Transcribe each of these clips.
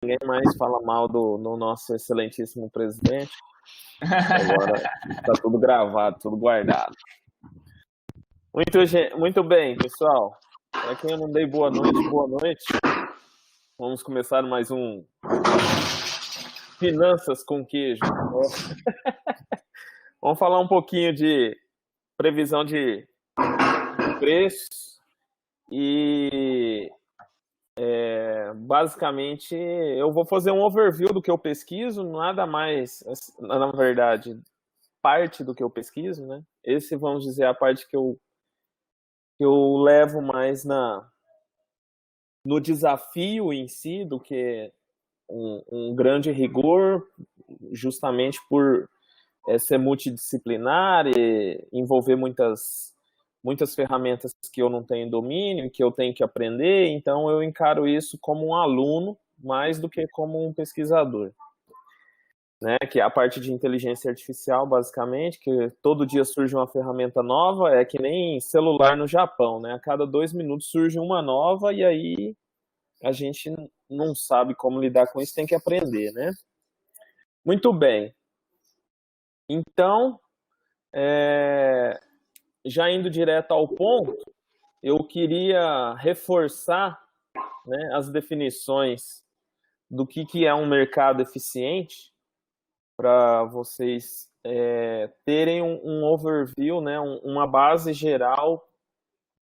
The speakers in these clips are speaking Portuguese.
ninguém mais fala mal do nosso excelentíssimo presidente. Agora está tudo gravado, tudo guardado. Muito bem, pessoal. Para quem eu não dei boa noite, boa noite. Vamos começar mais um Finanças com Queijo. Vamos falar um pouquinho de previsão de preços e basicamente eu vou fazer um overview do que eu pesquiso, nada mais, na verdade, parte do que eu pesquiso, né? Esse, vamos dizer, é a parte que eu levo mais no desafio em si do que um grande rigor, justamente por ser multidisciplinar e envolver muitas ferramentas que eu não tenho domínio e que eu tenho que aprender, então eu encaro isso como um aluno mais do que como um pesquisador. Né, que é a parte de inteligência artificial, basicamente, que todo dia surge uma ferramenta nova, é que nem celular no Japão, né? A cada 2 minutos surge uma nova e aí a gente não sabe como lidar com isso, tem que aprender, né? Muito bem. Então, já indo direto ao ponto, eu queria reforçar, né, as definições do que é um mercado eficiente, para vocês terem um overview, né, uma base geral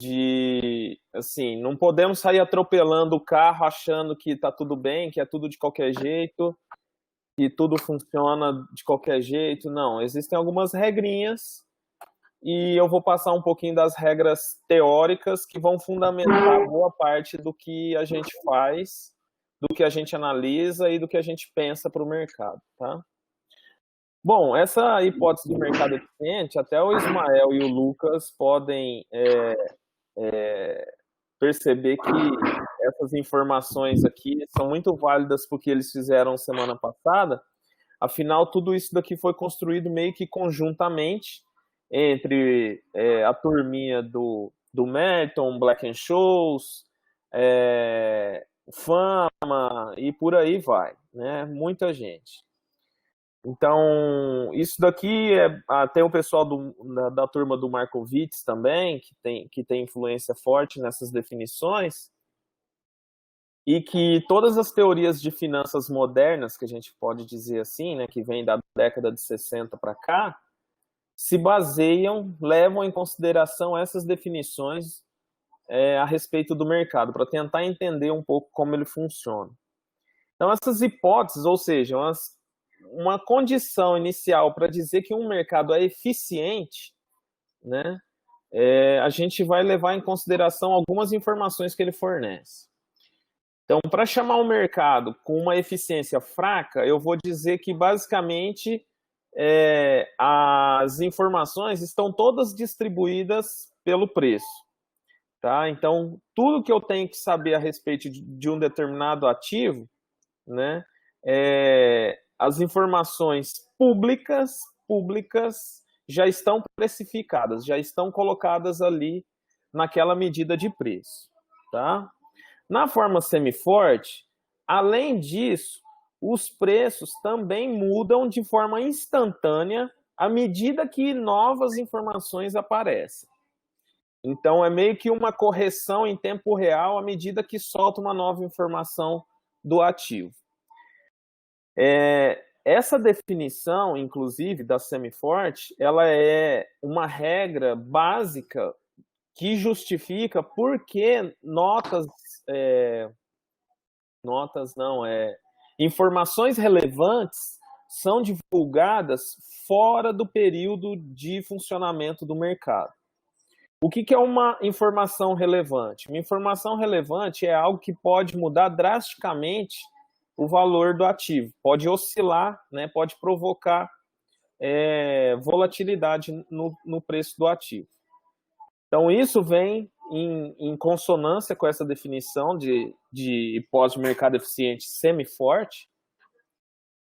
de, assim, não podemos sair atropelando o carro achando que está tudo bem, que é tudo de qualquer jeito, que tudo funciona de qualquer jeito. Não, existem algumas regrinhas e eu vou passar um pouquinho das regras teóricas que vão fundamentar boa parte do que a gente faz, do que a gente analisa e do que a gente pensa para o mercado, tá? Bom, essa hipótese do mercado eficiente, até o Ismael e o Lucas podem perceber que essas informações aqui são muito válidas porque eles fizeram semana passada. Afinal, tudo isso daqui foi construído meio que conjuntamente entre a turminha do Merton, Black and Scholes, Fama e por aí vai, né? Muita gente. Então, isso daqui tem o pessoal da turma do Markowitz também, que tem influência forte nessas definições, e que todas as teorias de finanças modernas, que a gente pode dizer assim, né, que vem da década de 60 para cá, se baseiam, levam em consideração essas definições a respeito do mercado, para tentar entender um pouco como ele funciona. Então, essas hipóteses, ou seja, uma condição inicial para dizer que um mercado é eficiente, né, a gente vai levar em consideração algumas informações que ele fornece. Então, para chamar um mercado com uma eficiência fraca, eu vou dizer que, basicamente, as informações estão todas distribuídas pelo preço. Tá? Então, tudo que eu tenho que saber a respeito de um determinado ativo, né, as informações públicas já estão precificadas, já estão colocadas ali naquela medida de preço. Tá? Na forma semiforte, além disso, os preços também mudam de forma instantânea à medida que novas informações aparecem. Então, é meio que uma correção em tempo real à medida que solta uma nova informação do ativo. Essa definição, inclusive, da semiforte, ela é uma regra básica que justifica por que informações relevantes são divulgadas fora do período de funcionamento do mercado. O que é uma informação relevante? Uma informação relevante é algo que pode mudar drasticamente o valor do ativo, pode oscilar, né, pode provocar volatilidade no preço do ativo. Então, isso vem em consonância com essa definição de hipótese de mercado eficiente semi-forte,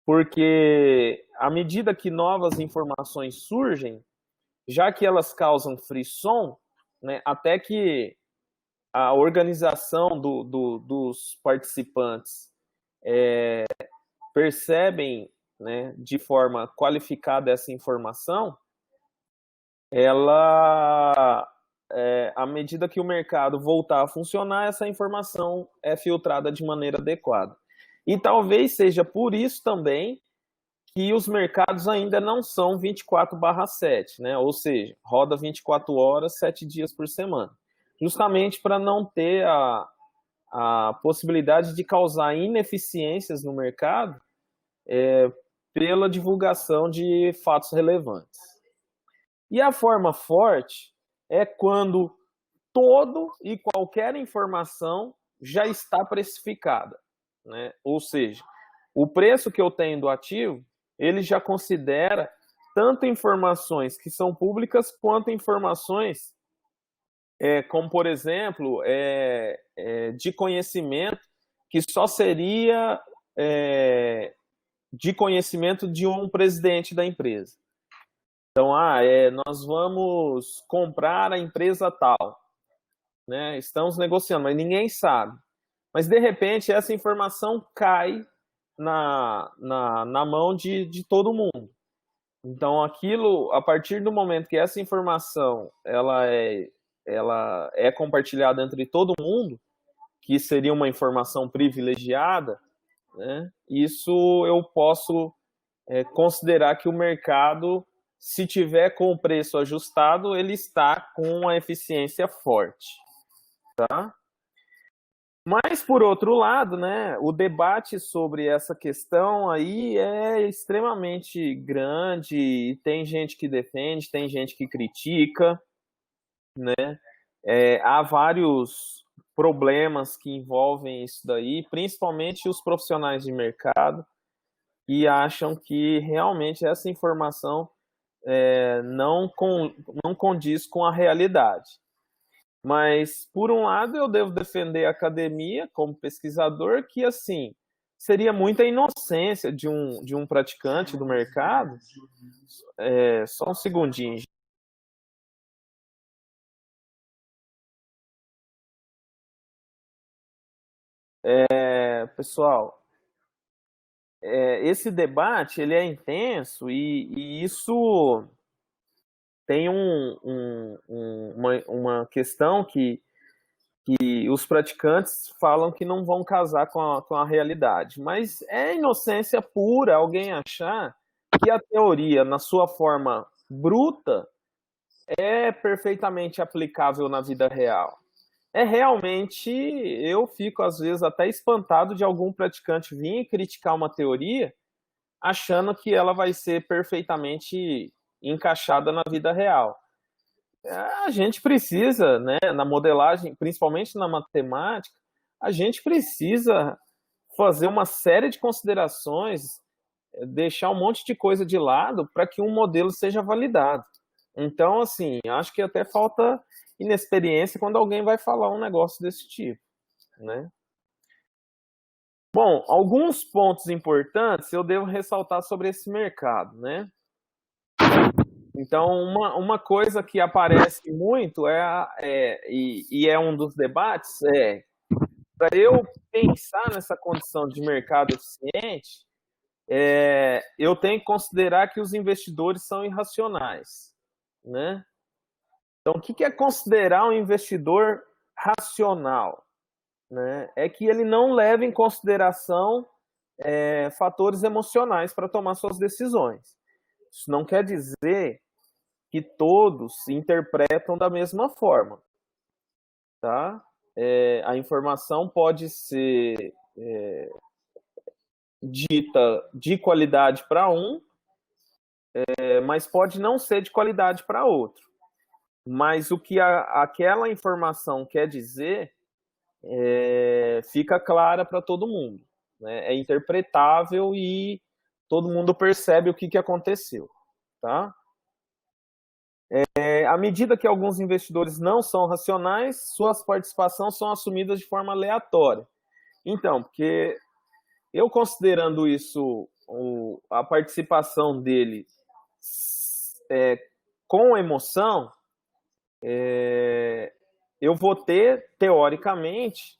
porque à medida que novas informações surgem, já que elas causam frisson, né, até que a organização dos participantes percebem, né, de forma qualificada essa informação, ela, à medida que o mercado voltar a funcionar, essa informação é filtrada de maneira adequada. E talvez seja por isso também que os mercados ainda não são 24/7, né? Ou seja, roda 24 horas, 7 dias por semana. Justamente para não ter a possibilidade de causar ineficiências no mercado pela divulgação de fatos relevantes. E a forma forte é quando todo e qualquer informação já está precificada, né? Ou seja, o preço que eu tenho do ativo, ele já considera tanto informações que são públicas quanto informações, como por exemplo, de conhecimento que só seria de conhecimento de um presidente da empresa. Então, nós vamos comprar a empresa tal, né? Estamos negociando, mas ninguém sabe. Mas, de repente, essa informação cai na mão de todo mundo. Então, aquilo, a partir do momento que essa informação ela é compartilhada entre todo mundo, que seria uma informação privilegiada, né? Isso eu posso considerar que o mercado, se tiver com o preço ajustado, ele está com a eficiência forte, tá? Mas, por outro lado, né, o debate sobre essa questão aí é extremamente grande, tem gente que defende, tem gente que critica, né? Há vários problemas que envolvem isso daí, principalmente os profissionais de mercado, que acham que realmente essa informação não condiz com a realidade. Mas, por um lado, eu devo defender a academia como pesquisador, que, assim, seria muita inocência de um praticante do mercado. Só um segundinho. Pessoal, esse debate ele é intenso e isso tem uma questão que os praticantes falam que não vão casar com a realidade. Mas é inocência pura alguém achar que a teoria, na sua forma bruta, é perfeitamente aplicável na vida real. Realmente, eu fico às vezes até espantado de algum praticante vir criticar uma teoria achando que ela vai ser perfeitamente encaixada na vida real. A gente precisa, né, na modelagem, principalmente na matemática, a gente precisa fazer uma série de considerações, deixar um monte de coisa de lado para que um modelo seja validado. Então, assim, acho que até falta inexperiência quando alguém vai falar um negócio desse tipo, né? Bom, alguns pontos importantes eu devo ressaltar sobre esse mercado, né? Então, uma coisa que aparece muito e é um dos debates para eu pensar nessa condição de mercado eficiente, eu tenho que considerar que os investidores são irracionais, né? Então, o que é considerar um investidor racional? Né? É que ele não leva em consideração fatores emocionais para tomar suas decisões. Isso não quer dizer que todos se interpretam da mesma forma, tá? A informação pode ser dita de qualidade para um, mas pode não ser de qualidade para outro. Mas o que aquela informação quer dizer fica clara para todo mundo, né? É interpretável e todo mundo percebe o que aconteceu, tá? À medida que alguns investidores não são racionais, suas participações são assumidas de forma aleatória. Então, porque eu considerando isso, a participação dele com emoção, eu vou ter, teoricamente,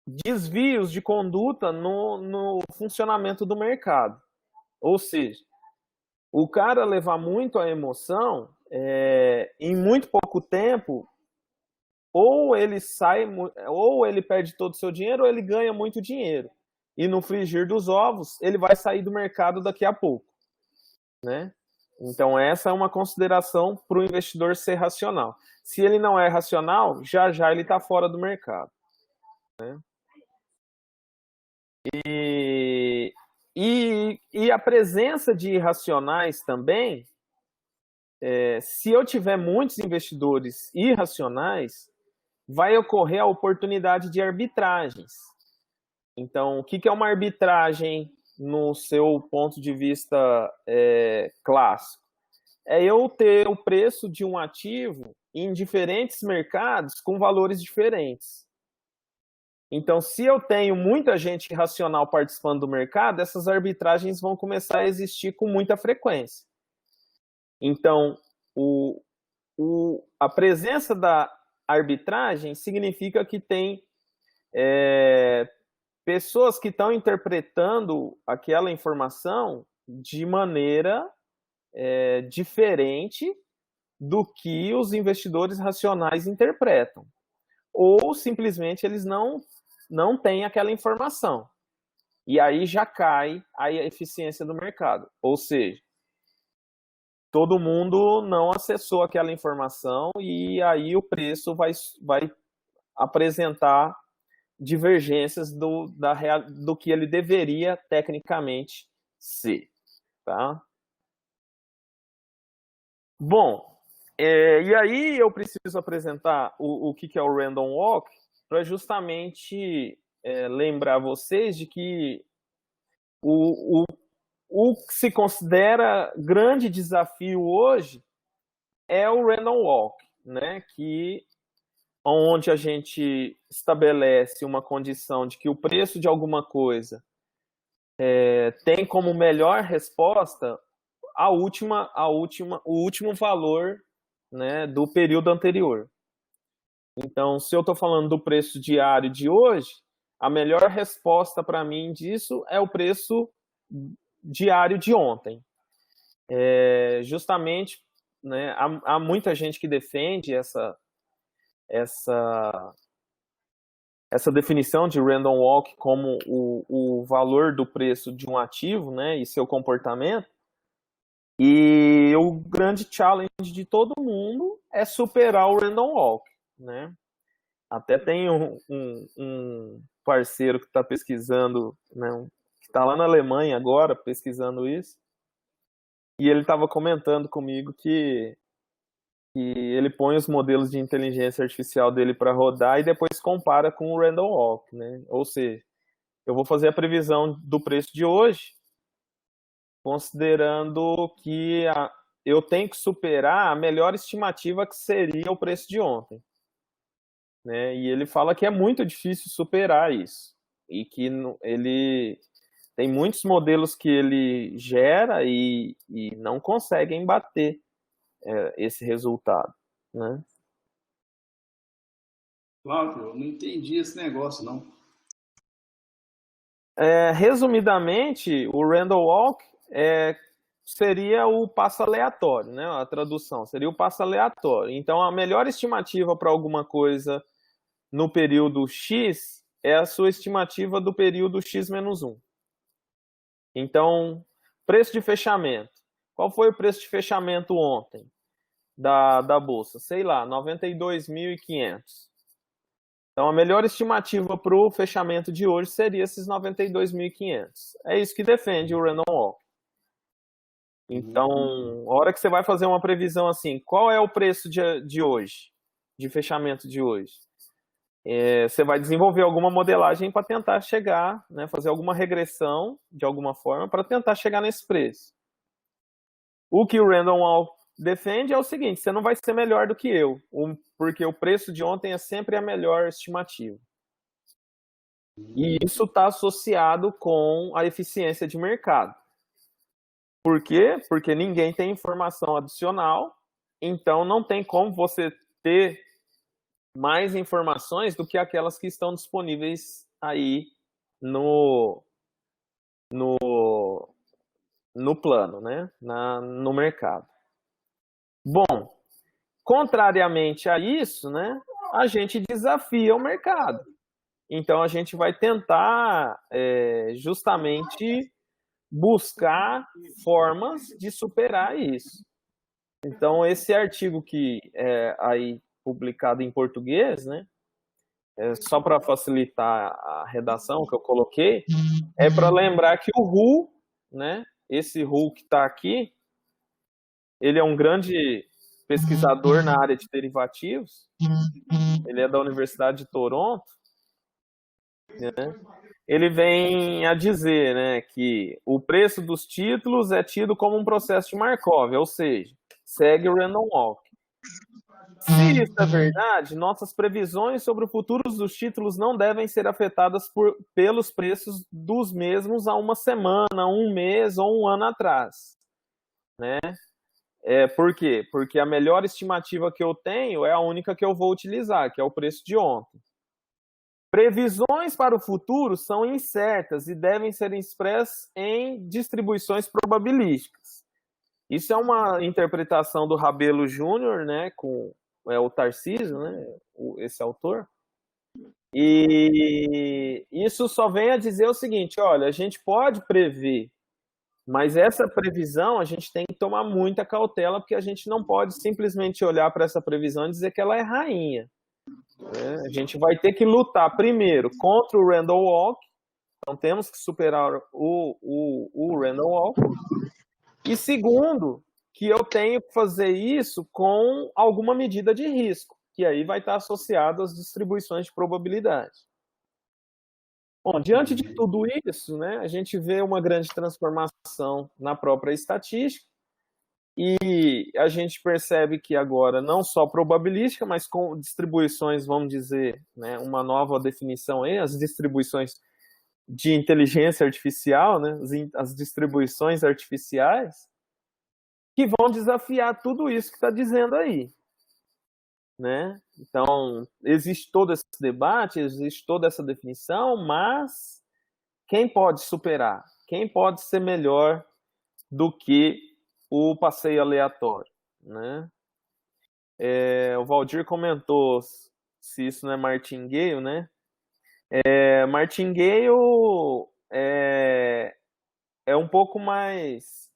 desvios de conduta no funcionamento do mercado. Ou seja, o cara levar muito a emoção, em muito pouco tempo, ou ele sai, ou ele perde todo o seu dinheiro, ou ele ganha muito dinheiro. E no frigir dos ovos, ele vai sair do mercado daqui a pouco, né? Então essa é uma consideração para o investidor ser racional. Se ele não é racional, já já ele está fora do mercado, né? E a presença de irracionais também, se eu tiver muitos investidores irracionais, vai ocorrer a oportunidade de arbitragens. Então, o que é uma arbitragem no seu ponto de vista clássico? É eu ter o preço de um ativo em diferentes mercados com valores diferentes. Então, se eu tenho muita gente irracional participando do mercado, essas arbitragens vão começar a existir com muita frequência. Então, a presença da arbitragem significa que tem pessoas que estão interpretando aquela informação de maneira diferente do que os investidores racionais interpretam. Ou simplesmente eles não têm aquela informação. E aí já cai a eficiência do mercado. Ou seja, todo mundo não acessou aquela informação e aí o preço vai apresentar divergências do que ele deveria tecnicamente ser. Tá? Bom, e aí eu preciso apresentar o que é o Random Walk para justamente lembrar vocês de que o que se considera grande desafio hoje é o Random Walk, né? Onde a gente estabelece uma condição de que o preço de alguma coisa tem como melhor resposta o último valor, né, do período anterior. Então, se eu estou falando do preço diário de hoje, a melhor resposta para mim disso é o preço diário de ontem. Justamente, né, há muita gente que defende essa definição de Random Walk como o valor do preço de um ativo, né, e seu comportamento. E o grande challenge de todo mundo é superar o Random Walk, né? Até tem um parceiro que está pesquisando, né, que está lá na Alemanha agora pesquisando isso, e ele estava comentando comigo que ele põe os modelos de inteligência artificial dele para rodar e depois compara com o Random Walk, né? Ou seja, eu vou fazer a previsão do preço de hoje, considerando que eu tenho que superar a melhor estimativa que seria o preço de ontem, né? E ele fala que é muito difícil superar isso e que ele tem muitos modelos que ele gera e não conseguem bater esse resultado, né? Cláudio, eu não entendi esse negócio, não. Resumidamente, o Random Walk seria o passo aleatório, né? A tradução seria o passo aleatório. Então, a melhor estimativa para alguma coisa no período X é a sua estimativa do período X-1. Então, preço de fechamento. Qual foi o preço de fechamento ontem da Bolsa? Sei lá, 92.500. Então, a melhor estimativa para o fechamento de hoje seria esses 92.500. É isso que defende o Random Walk. Então, a hora que você vai fazer uma previsão assim, qual é o preço de hoje, de fechamento de hoje? Você vai desenvolver alguma modelagem para tentar chegar, né, fazer alguma regressão, de alguma forma, para tentar chegar nesse preço. O que o Random Walk defende é o seguinte: você não vai ser melhor do que eu, porque o preço de ontem é sempre a melhor estimativa. E isso está associado com a eficiência de mercado. Por quê? Porque ninguém tem informação adicional, então não tem como você ter mais informações do que aquelas que estão disponíveis aí no, no, no plano, né? No mercado. Bom, contrariamente a isso, né, a gente desafia o mercado. Então, a gente vai tentar justamente buscar formas de superar isso. Então, esse artigo que é aí publicado em português, né, só para facilitar a redação que eu coloquei, é para lembrar que o Hu, né, esse Hu que está aqui, ele é um grande pesquisador na área de derivativos, ele é da Universidade de Toronto, né? Ele vem a dizer, né, que o preço dos títulos é tido como um processo de Markov, ou seja, segue o random walk. Se isso é verdade, nossas previsões sobre o futuro dos títulos não devem ser afetadas pelos preços dos mesmos há uma semana, um mês ou um ano atrás, né? Por quê? Porque a melhor estimativa que eu tenho é a única que eu vou utilizar, que é o preço de ontem. Previsões para o futuro são incertas e devem ser expressas em distribuições probabilísticas. Isso é uma interpretação do Rabelo Júnior, né, com o Tarcísio, né, esse autor. E isso só vem a dizer o seguinte, olha, a gente pode prever, mas essa previsão a gente tem que tomar muita cautela, porque a gente não pode simplesmente olhar para essa previsão e dizer que ela é rainha. A gente vai ter que lutar primeiro contra o random walk, então temos que superar o random walk, e segundo, que eu tenho que fazer isso com alguma medida de risco, que aí vai estar associado às distribuições de probabilidade. Bom, diante de tudo isso, né, a gente vê uma grande transformação na própria estatística, e a gente percebe que agora não só probabilística, mas com distribuições, vamos dizer, né, uma nova definição aí, as distribuições de inteligência artificial, né, as distribuições artificiais, que vão desafiar tudo isso que está dizendo aí, né? Então, existe todo esse debate, existe toda essa definição, mas quem pode superar? Quem pode ser melhor do que o passeio aleatório, né? O Valdir comentou se isso não é martingale, né? Martingale é um pouco mais...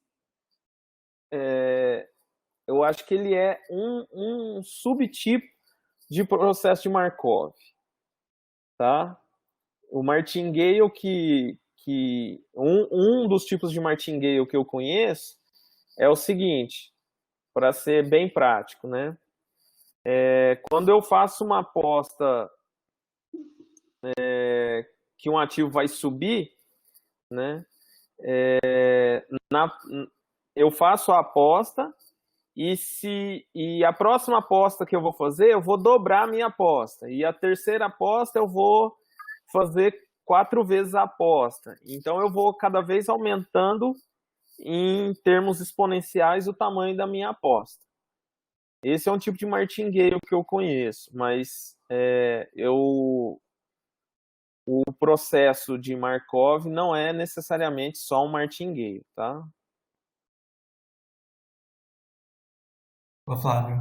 eu acho que ele é um subtipo de processo de Markov, tá? O martingale um dos tipos de martingale que eu conheço é o seguinte, para ser bem prático, né? Quando eu faço uma aposta que um ativo vai subir, né? Eu faço a aposta e a próxima aposta que eu vou fazer, eu vou dobrar a minha aposta. E a terceira aposta eu vou fazer 4 vezes a aposta. Então eu vou cada vez aumentando em termos exponenciais o tamanho da minha aposta. Esse é um tipo de martingale que eu conheço, mas o processo de Markov não é necessariamente só um martingale, tá? Ô, Flávio,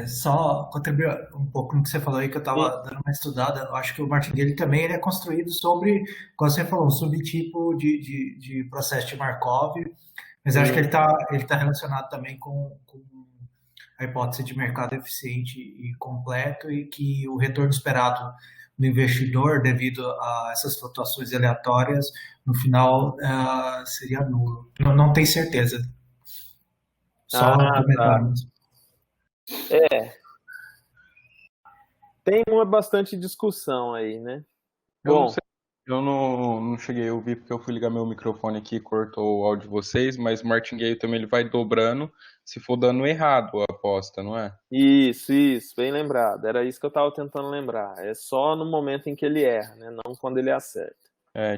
só contribuir um pouco no que você falou aí, que eu estava dando uma estudada. Eu acho que o martingale também ele é construído sobre, como você falou, um subtipo de processo de Markov, mas eu acho que ele tá relacionado também com a hipótese de mercado eficiente e completo e que o retorno esperado do investidor, devido a essas flutuações aleatórias, no final seria nulo. Não tem certeza. Só um comentário. Tem bastante discussão aí, né? Eu não cheguei a ouvir porque eu fui ligar meu microfone aqui e cortou o áudio de vocês, mas o martingale também ele vai dobrando se for dando errado a aposta, não é? Isso, bem lembrado. Era isso que eu estava tentando lembrar. É só no momento em que ele erra, né? Não quando ele acerta.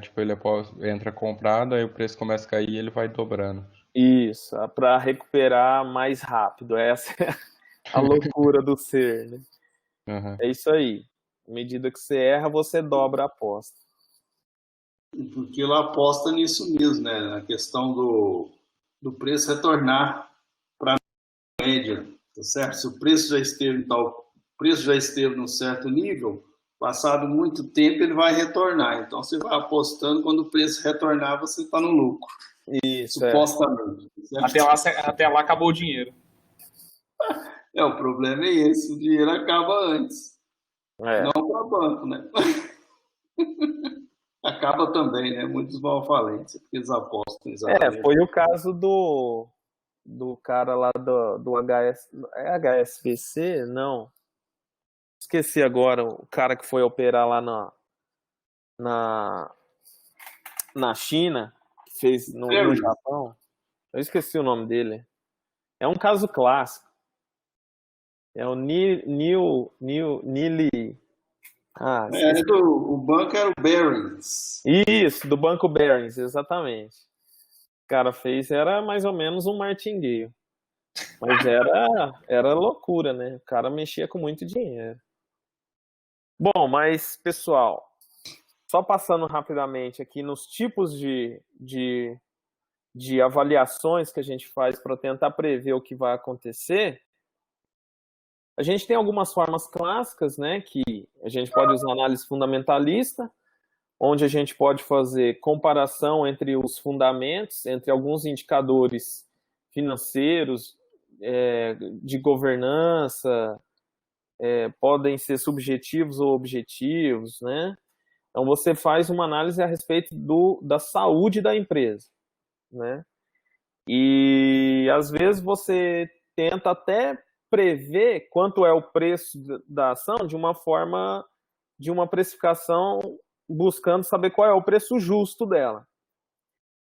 Tipo, ele entra comprado, aí o preço começa a cair e ele vai dobrando. Isso, para recuperar mais rápido. Essa é a loucura do ser, né? Uhum. É isso aí. À medida que você erra, você dobra a aposta. Porque ela aposta nisso mesmo, né? Na questão do preço retornar para a média, tá certo? Se o preço já esteve num certo nível, passado muito tempo ele vai retornar. Então você vai apostando, quando o preço retornar, você está no lucro. Isso, supostamente. Até lá acabou o dinheiro. O problema é esse, o dinheiro acaba antes. Não para banco, né? Acaba também, né? Muitos vão à falência, porque eles apostam exatamente. Foi o caso do cara lá do HSBC? Não. Esqueci agora, o cara que foi operar lá na China, que fez no Japão. Eu esqueci o nome dele. É um caso clássico. É o Nili. O banco era o Barings. Isso, do Banco Barings, exatamente. O cara fez, era mais ou menos um martingale. Mas era loucura, né? O cara mexia com muito dinheiro. Bom, mas, pessoal, só passando rapidamente aqui nos tipos de avaliações que a gente faz para tentar prever o que vai acontecer, a gente tem algumas formas clássicas, né, que a gente pode usar análise fundamentalista, onde a gente pode fazer comparação entre os fundamentos, entre alguns indicadores financeiros, de governança, podem ser subjetivos ou objetivos, né? Então você faz uma análise a respeito da saúde da empresa, né? E às vezes você tenta até prever quanto é o preço da ação de uma forma, de uma precificação, buscando saber qual é o preço justo dela,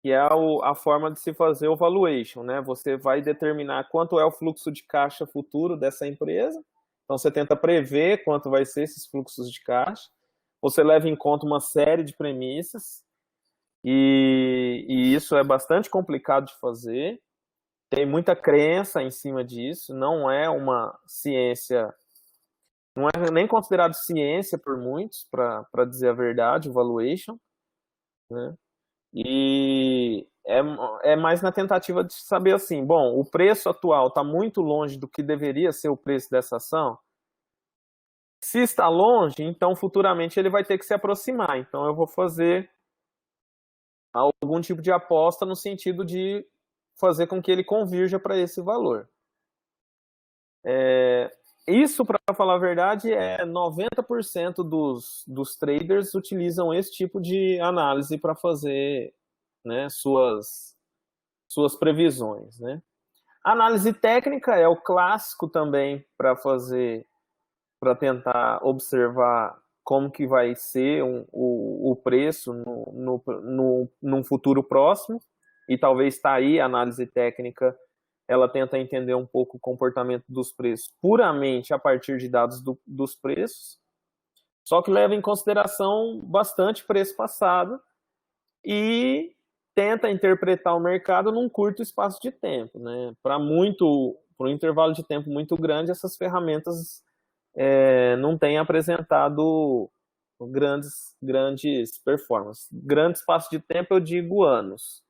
que é a forma de se fazer o valuation, né? Você vai determinar quanto é o fluxo de caixa futuro dessa empresa, então você tenta prever quanto vai ser esses fluxos de caixa, você leva em conta uma série de premissas, e isso é bastante complicado de fazer, tem muita crença em cima disso, não é uma ciência, não é nem considerado ciência por muitos, para dizer a verdade, o valuation, né? E é mais na tentativa de saber assim, bom, o preço atual está muito longe do que deveria ser o preço dessa ação. Se está longe, então futuramente ele vai ter que se aproximar. Então eu vou fazer algum tipo de aposta no sentido de fazer com que ele convirja para esse valor. Isso, para falar a verdade, 90% dos traders utilizam esse tipo de análise para fazer, né, suas previsões, né? A análise técnica é o clássico também para tentar observar como que vai ser o preço num futuro próximo, e talvez está aí a análise técnica, ela tenta entender um pouco o comportamento dos preços puramente a partir de dados dos preços, só que leva em consideração bastante preço passado e tenta interpretar o mercado num curto espaço de tempo, né? Para um intervalo de tempo muito grande, essas ferramentas não têm apresentado grandes performances. Grande espaço de tempo, eu digo anos.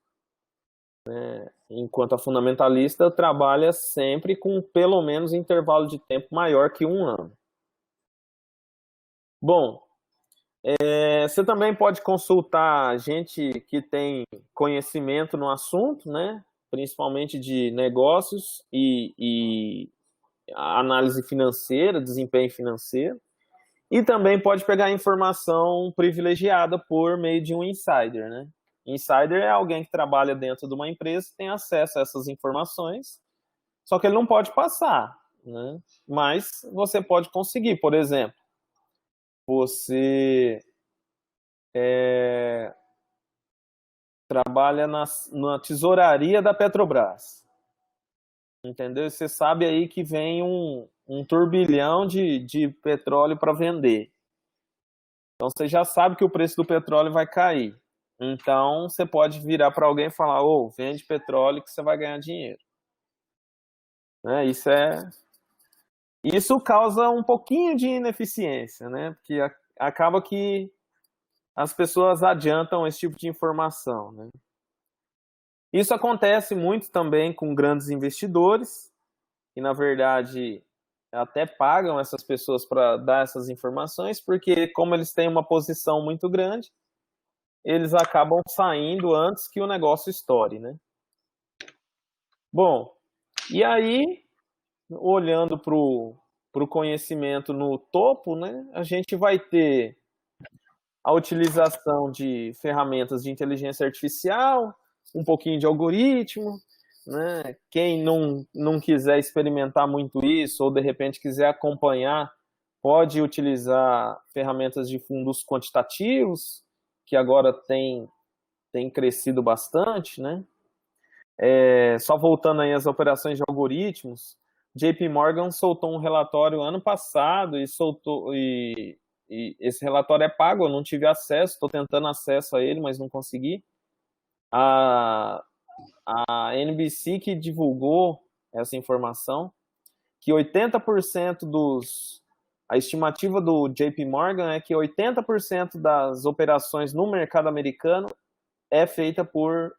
Enquanto a fundamentalista trabalha sempre com pelo menos intervalo de tempo maior que um ano. Bom, você também pode consultar gente que tem conhecimento no assunto, né? Principalmente de negócios e análise financeira, desempenho financeiro. E também pode pegar informação privilegiada por meio de um insider, né? Insider é alguém que trabalha dentro de uma empresa e tem acesso a essas informações, só que ele não pode passar, né? Mas você pode conseguir. Por exemplo, você trabalha na tesouraria da Petrobras, entendeu? Você sabe aí que vem um turbilhão de petróleo para vender. Então você já sabe que o preço do petróleo vai cair. Então você pode virar para alguém e falar: vende petróleo que você vai ganhar dinheiro. Isso Isso causa um pouquinho de ineficiência, né? Porque acaba que as pessoas adiantam esse tipo de informação, né? Isso acontece muito também com grandes investidores, que na verdade até pagam essas pessoas para dar essas informações, porque como eles têm uma posição muito grande, eles acabam saindo antes que o negócio estoure, né? Bom, e aí, olhando para o conhecimento no topo, né, a gente vai ter a utilização de ferramentas de inteligência artificial, um pouquinho de algoritmo, né? Quem não quiser experimentar muito isso, ou de repente quiser acompanhar, pode utilizar ferramentas de fundos quantitativos, que agora tem crescido bastante, né? Só voltando aí às operações de algoritmos, JP Morgan soltou um relatório ano passado e esse relatório é pago, eu não tive acesso, estou tentando acesso a ele, mas não consegui. A NBC que divulgou essa informação, que 80% a estimativa do JP Morgan é que 80% das operações no mercado americano é feita por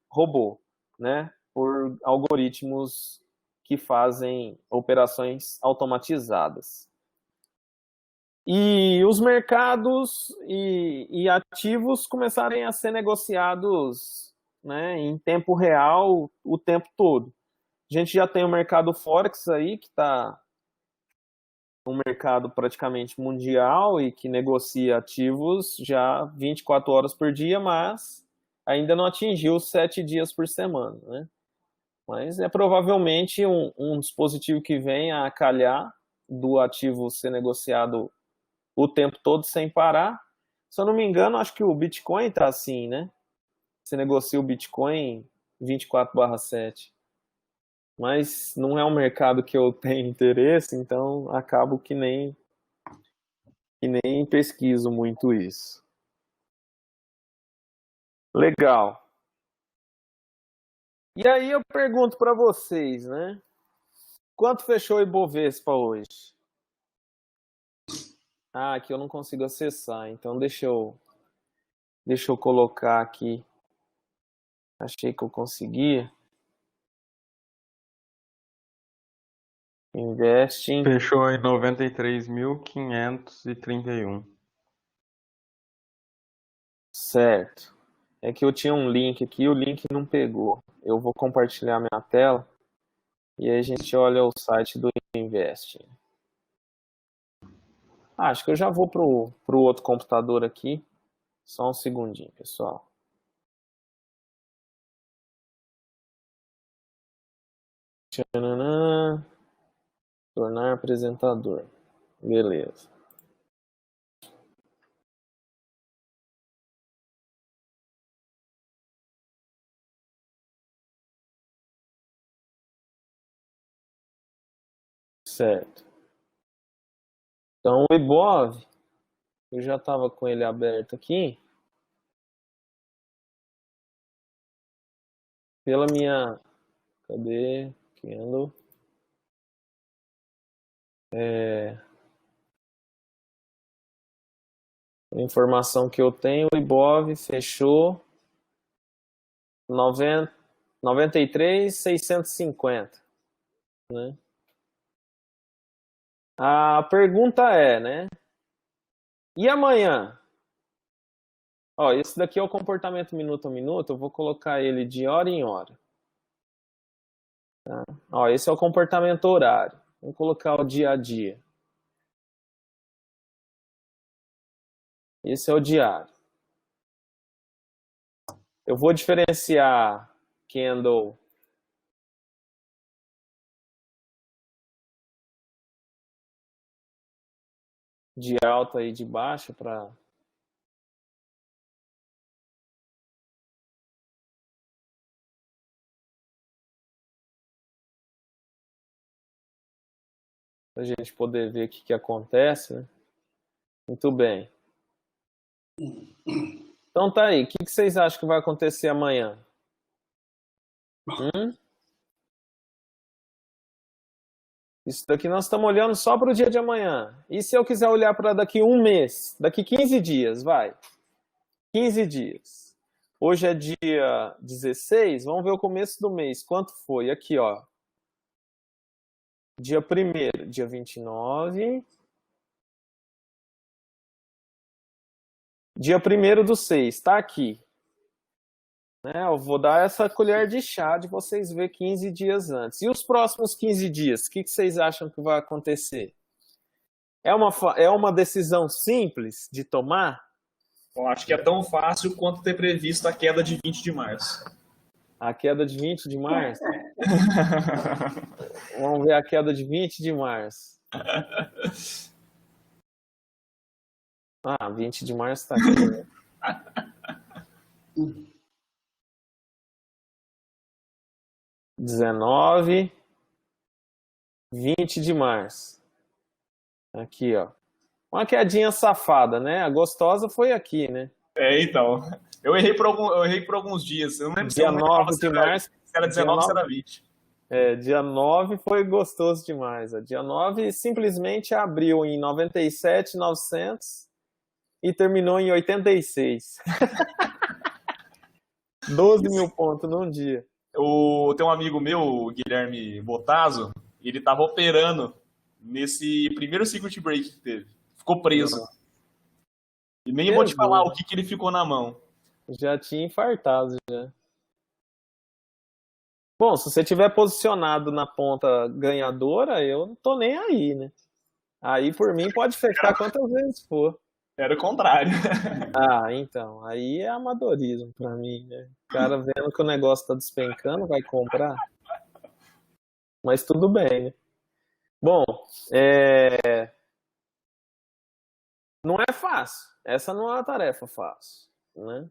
robô, né? Por algoritmos que fazem operações automatizadas. E os mercados e ativos começarem a ser negociados, né, em tempo real o tempo todo. A gente já tem o mercado Forex aí, que está um mercado praticamente mundial e que negocia ativos já 24 horas por dia, mas ainda não atingiu 7 dias por semana, né? Mas é provavelmente um dispositivo que vem a calhar do ativo ser negociado o tempo todo sem parar. Se eu não me engano, acho que o Bitcoin tá assim, né? Você negocia o Bitcoin 24/7. Mas não é um mercado que eu tenho interesse, então acabo que nem pesquiso muito isso. Legal. E aí eu pergunto para vocês, né? Quanto fechou o Ibovespa hoje? Ah, aqui eu não consigo acessar, então deixa eu colocar aqui. Achei que eu conseguia. Investing. Fechou em 93.531. Certo. É que eu tinha um link aqui e o link não pegou. Eu vou compartilhar minha tela e aí a gente olha o site do Investing. Acho que eu já vou pro outro computador aqui. Só um segundinho, pessoal. Tchananã. Tornar apresentador. Beleza. Certo. Então o Ibov, eu já estava com ele aberto aqui. Pela minha... Cadê? Candle. A informação que eu tenho, o Ibov fechou 93.650, né? A pergunta é, né? E amanhã? Ó, esse daqui é o comportamento minuto a minuto, eu vou colocar ele de hora em hora. Tá? Ó, esse é o comportamento horário. Vamos colocar o dia a dia. Esse é o diário. Eu vou diferenciar candle de alta e de baixa para a gente poder ver o que acontece, né? Muito bem. Então tá aí. O que vocês acham que vai acontecer amanhã? Isso daqui nós estamos olhando só para o dia de amanhã. E se eu quiser olhar para daqui um mês? Daqui 15 dias, vai. 15 dias. Hoje é dia 16, vamos ver o começo do mês. Quanto foi? Aqui, ó. Dia 1º, dia 29. Dia 1º/6, tá aqui. Eu vou dar essa colher de chá de vocês ver 15 dias antes. E os próximos 15 dias, o que vocês acham que vai acontecer? É uma decisão simples de tomar? Eu acho que é tão fácil quanto ter previsto a queda de 20 de março. A queda de 20 de março? Vamos ver a queda de 20 de março. 20 de março tá aqui, né? 19, 20 de março. Aqui, ó. Uma quedinha safada, né? A gostosa foi aqui, né? Então. Eu errei por alguns dias. Eu não lembro dia 9 de março. Se era 19 ou se era 20. Dia 9 foi gostoso demais. Dia 9 simplesmente abriu em 97.900 e terminou em 86. 12 mil pontos num dia. Tem um amigo meu, o Guilherme Botazo, ele tava operando nesse primeiro circuit break que teve. Ficou preso. E nem vou te falar o que ele ficou na mão. Já tinha infartado, já. Bom, se você tiver posicionado na ponta ganhadora, eu não tô nem aí, né? Aí, por mim, pode fechar quantas vezes for. Era o contrário. Então. Aí é amadorismo pra mim, né? O cara vendo que o negócio tá despencando, vai comprar. Mas tudo bem, né? Bom, não é fácil. Essa não é uma tarefa fácil, né?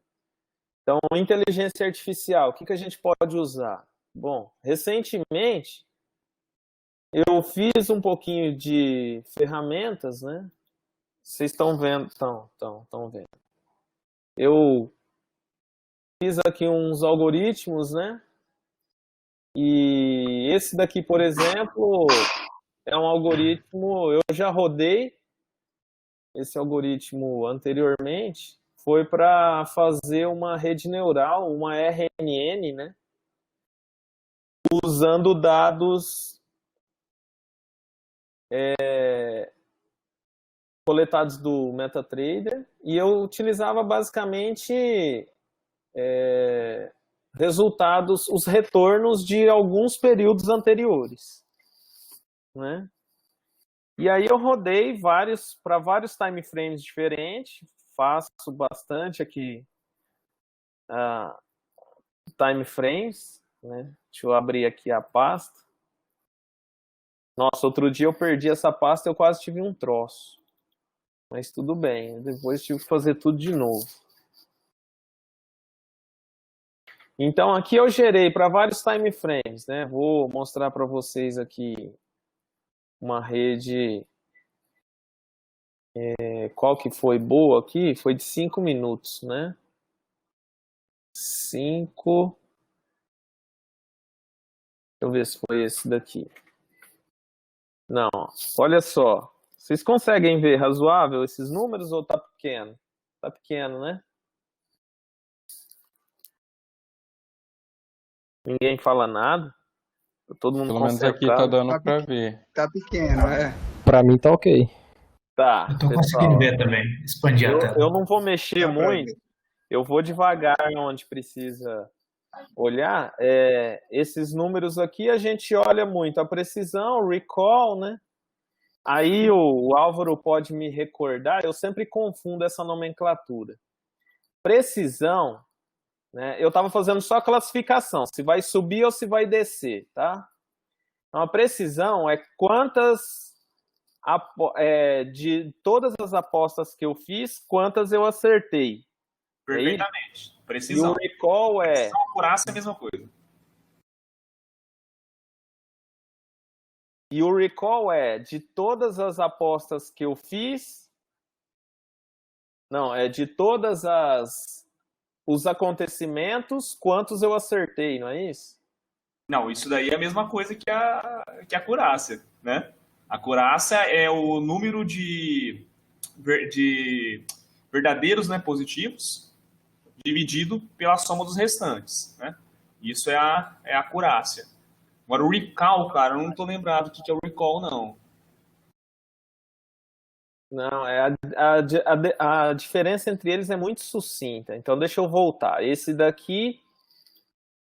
Então, inteligência artificial, o que a gente pode usar? Bom, recentemente eu fiz um pouquinho de ferramentas, né? Vocês estão vendo? Estão vendo. Eu fiz aqui uns algoritmos, né? E esse daqui, por exemplo, é um algoritmo, eu já rodei esse algoritmo anteriormente, foi para fazer uma rede neural, uma RNN, né? Usando dados coletados do MetaTrader, e eu utilizava basicamente resultados, os retornos de alguns períodos anteriores, né? E aí eu rodei para vários time frames diferentes, faço bastante aqui time frames, né? Deixa eu abrir aqui a pasta. Nossa, outro dia eu perdi essa pasta, eu quase tive um troço. Mas tudo bem, depois tive que fazer tudo de novo. Então aqui eu gerei para vários time frames, né? Vou mostrar para vocês aqui uma rede, qual que foi boa aqui? Foi de 5 minutos, né? 5. Deixa eu ver se foi esse daqui. Não, olha só. Vocês conseguem ver razoável esses números ou tá pequeno? Tá pequeno, né? Ninguém fala nada? Todo mundo Pelo menos aqui tá dando pra ver. Tá pequeno, Pra mim tá ok. Tá, Eu tô pessoal, conseguindo ver também. Expandir a tela. eu não vou mexer muito. Eu vou devagar onde precisa olhar. Esses números aqui a gente olha muito. A precisão, o recall, né? Aí o Álvaro pode me recordar, eu sempre confundo essa nomenclatura. Precisão, né? Eu estava fazendo só a classificação, se vai subir ou se vai descer, tá? Então, a precisão é quantas, de todas as apostas que eu fiz, quantas eu acertei. Perfeitamente. Precisão. E o recall Precisão acurácia é a mesma coisa. E o recall é de todas as apostas que eu fiz. Não, é de todas os acontecimentos, quantos eu acertei, não é isso? Não, isso daí é a mesma coisa que a acurácia, né? A acurácia é o número de verdadeiros, né, positivos dividido pela soma dos restantes, né? Isso é a acurácia. Agora, o recall, cara, eu não tô lembrado o que é o recall, não. Não, a diferença entre eles é muito sucinta. Então, deixa eu voltar. Esse daqui,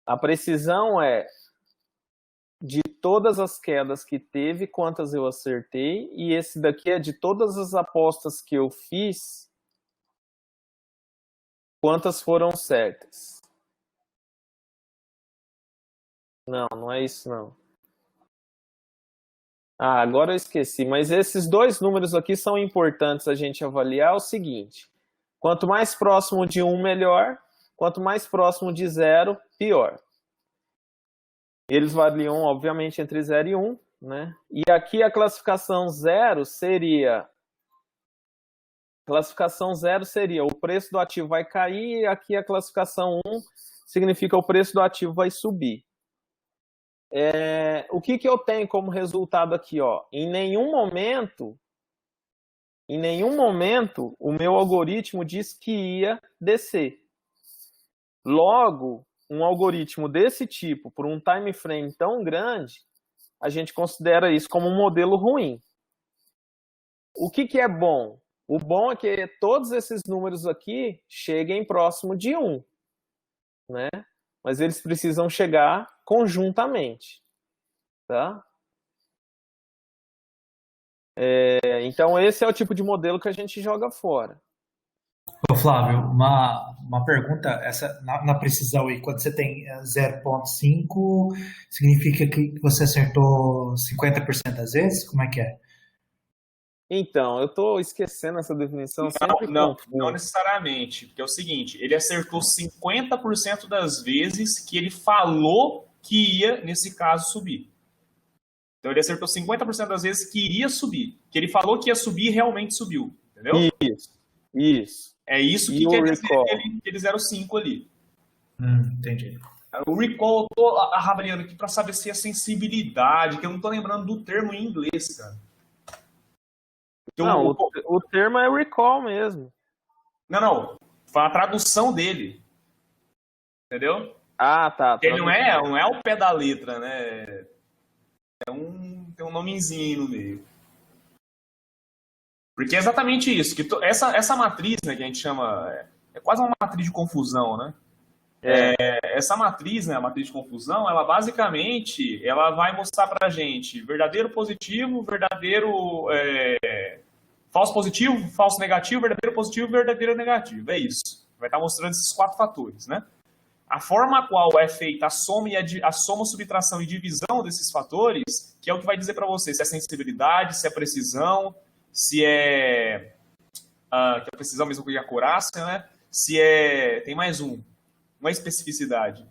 a precisão é de todas as quedas que teve, quantas eu acertei. E esse daqui é de todas as apostas que eu fiz, quantas foram certas. Não, não é isso, não. Ah, agora eu esqueci. Mas esses dois números aqui são importantes a gente avaliar o seguinte. Quanto mais próximo de 1, melhor. Quanto mais próximo de 0, pior. Eles variam, obviamente, entre 0 e 1, né? E aqui a classificação 0 seria... Classificação 0 seria o preço do ativo vai cair, e aqui a classificação 1 significa o preço do ativo vai subir. O que eu tenho como resultado aqui? Ó? Em nenhum momento, o meu algoritmo disse que ia descer. Logo, um algoritmo desse tipo, por um time frame tão grande, a gente considera isso como um modelo ruim. O que é bom? O bom é que todos esses números aqui cheguem próximo de 1, né? Mas eles precisam chegar conjuntamente, tá? Então esse é o tipo de modelo que a gente joga fora. Ô, Flávio, uma pergunta, essa na precisão aí, quando você tem 0,5, significa que você acertou 50% das vezes? Como é que é? Então, eu tô esquecendo essa definição, sempre Não confundo. necessariamente, porque é o seguinte, ele acertou 50% das vezes que ele falou que ia, nesse caso, subir. Então ele acertou 50% das vezes que iria subir. Que ele falou que ia subir e realmente subiu. Entendeu? Isso. É isso E que o quer dizer recall? aquele 0,5 ali. Entendi. O recall, eu tô avaliando aqui para saber se é sensibilidade, que eu não tô lembrando do termo em inglês, cara. Não, o termo é recall mesmo. Não. Foi a tradução dele. Entendeu? Ah, tá. Ele não é ao pé da letra, né? Tem um nomezinho aí no meio. Porque é exatamente isso. Que essa matriz, né, que a gente chama... É quase uma matriz de confusão, né? Essa matriz, né, a matriz de confusão, ela basicamente ela vai mostrar pra gente verdadeiro positivo, verdadeiro falso positivo, falso negativo, verdadeiro positivo, verdadeiro negativo. É isso. Vai estar mostrando esses 4 fatores, né? A forma a qual é feita a soma, subtração e divisão desses fatores, que é o que vai dizer para você se é sensibilidade, se é precisão, se é... que é precisão mesmo que a acurácia, né? Se é... Tem mais um. Uma especificidade.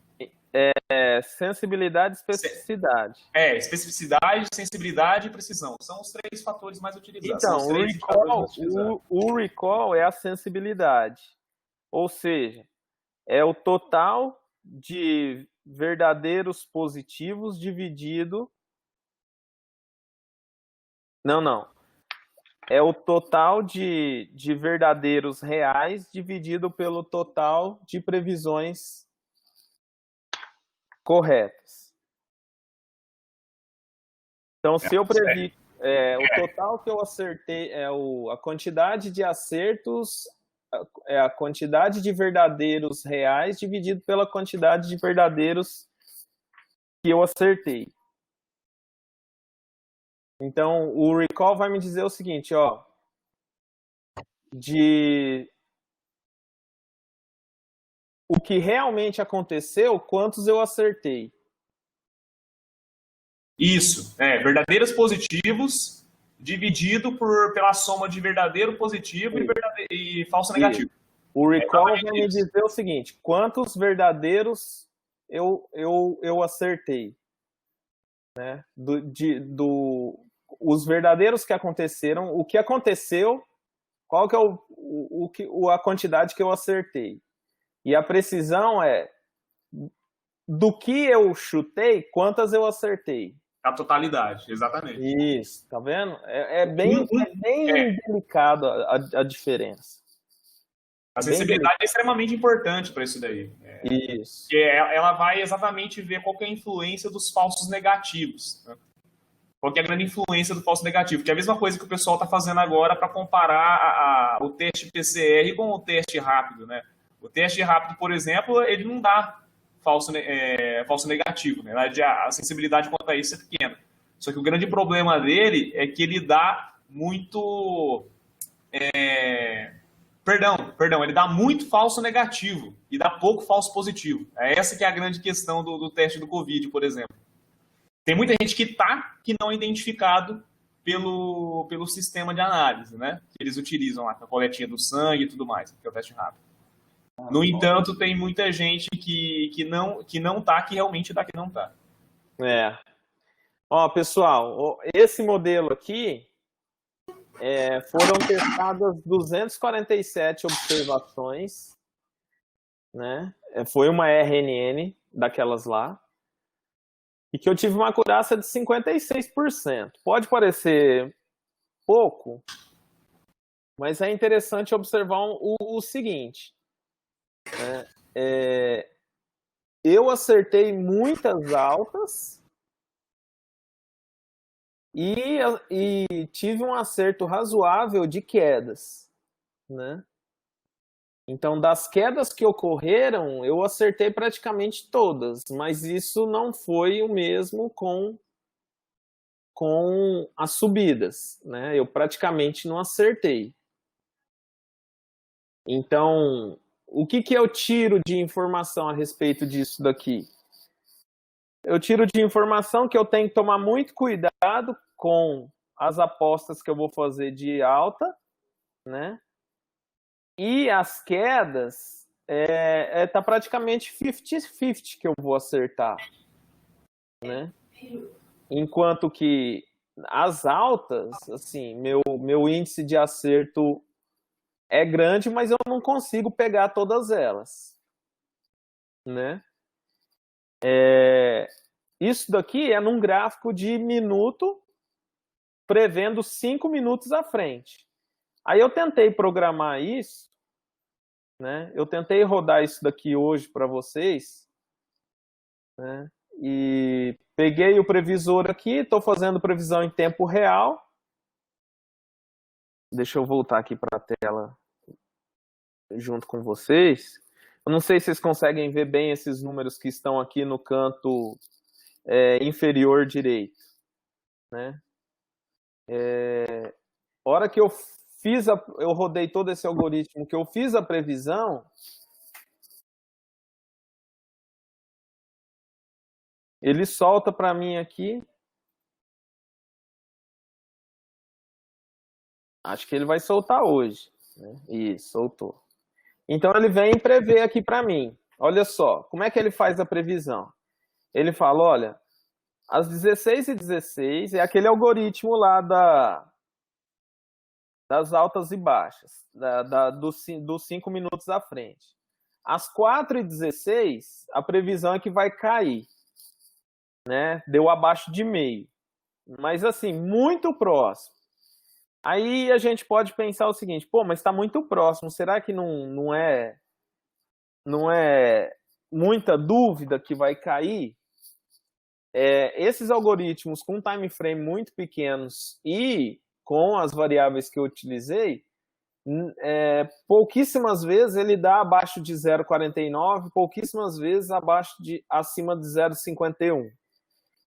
Sensibilidade e especificidade. Especificidade, sensibilidade e precisão. São os 3 fatores mais utilizados. Então, o recall é a sensibilidade. Ou seja, é o total de verdadeiros positivos dividido... Não. É o total de verdadeiros reais dividido pelo total de previsões corretas. Então, se eu previ... o total que eu acertei a quantidade de acertos... É a quantidade de verdadeiros reais dividido pela quantidade de verdadeiros que eu acertei. Então, o recall vai me dizer o seguinte, ó, o que realmente aconteceu, quantos eu acertei. Isso, verdadeiros positivos dividido pela soma de verdadeiro positivo e falso negativo. O recall vai me dizer o seguinte, quantos verdadeiros eu acertei, né? Os verdadeiros que aconteceram, o que aconteceu, qual que é a quantidade que eu acertei. E a precisão é do que eu chutei, quantas eu acertei. A totalidade, exatamente. Isso, tá vendo? É bem delicado a diferença. A sensibilidade é extremamente importante para isso daí. Isso. Porque ela vai exatamente ver qual que é a influência dos falsos negativos. Né? Qual que é a grande influência do falso negativo? Que é a mesma coisa que o pessoal está fazendo agora para comparar o teste PCR com o teste rápido. Né? O teste rápido, por exemplo, ele não dá falso negativo. Né? A sensibilidade quanto a isso é pequena. Só que o grande problema dele é que ele dá muito... Perdão, ele dá muito falso negativo e dá pouco falso positivo. É essa que é a grande questão do teste do Covid, por exemplo. Tem muita gente que não é identificado pelo sistema de análise, né? Que eles utilizam lá, a coletinha do sangue e tudo mais, que é o teste rápido. No entanto, tem muita gente que não tá, que realmente dá que não tá. Ó, pessoal, esse modelo aqui foram testadas 247 observações, né? Foi uma RNN daquelas lá, e que eu tive uma acurácia de 56%. Pode parecer pouco, mas é interessante observar o seguinte. Eu acertei muitas altas e tive um acerto razoável de quedas, né? Então, das quedas que ocorreram, eu acertei praticamente todas, mas isso não foi o mesmo com as subidas, né? Eu praticamente não acertei. Então, o que eu tiro de informação a respeito disso daqui? Eu tiro de informação que eu tenho que tomar muito cuidado com as apostas que eu vou fazer de alta, né? E as quedas, tá praticamente 50-50 que eu vou acertar, né? Enquanto que as altas, assim, meu índice de acerto é grande, mas eu não consigo pegar todas elas, né? Isso daqui é num gráfico de minuto, prevendo 5 minutos à frente. Aí eu tentei programar isso, né? Eu tentei rodar isso daqui hoje para vocês, né? E peguei o previsor aqui, estou fazendo previsão em tempo real. Deixa eu voltar aqui para a tela junto com vocês. Eu não sei se vocês conseguem ver bem esses números que estão aqui no canto inferior direito, né? Hora que eu rodei todo esse algoritmo, que eu fiz a previsão, ele solta para mim aqui. Acho que ele vai soltar hoje, né? Isso, soltou. Então ele vem prever aqui para mim. Olha só, como é que ele faz a previsão? Ele fala, olha, às 16h16 é aquele algoritmo lá das altas e baixas, dos 5 minutos à frente. Às 4h16, a previsão é que vai cair, né? Deu abaixo de meio. Mas assim, muito próximo. Aí a gente pode pensar o seguinte, pô, mas está muito próximo, será que não é muita dúvida que vai cair? Esses algoritmos com time frame muito pequenos e com as variáveis que eu utilizei, pouquíssimas vezes ele dá abaixo de 0,49, pouquíssimas vezes acima de 0,51.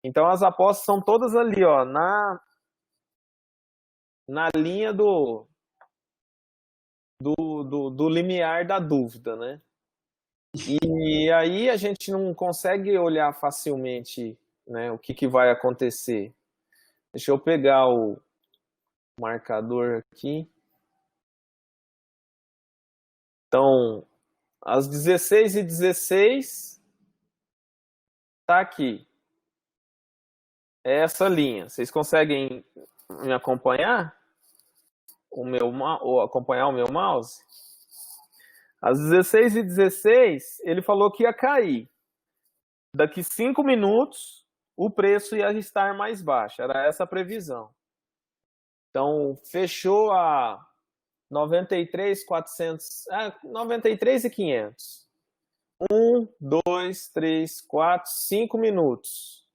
Então as apostas são todas ali, ó, na linha do limiar da dúvida, né? E aí a gente não consegue olhar facilmente, né, o que vai acontecer. Deixa eu pegar o marcador aqui. Então, às 16h16 tá aqui. É essa linha. Vocês conseguem me acompanhar? Ou acompanhar o meu mouse? Às 16h16, ele falou que ia cair. daqui 5 minutos o preço ia estar mais baixo. Era essa a previsão. Então, fechou a 93.500. 1, 2, 3, 4, 5 minutos.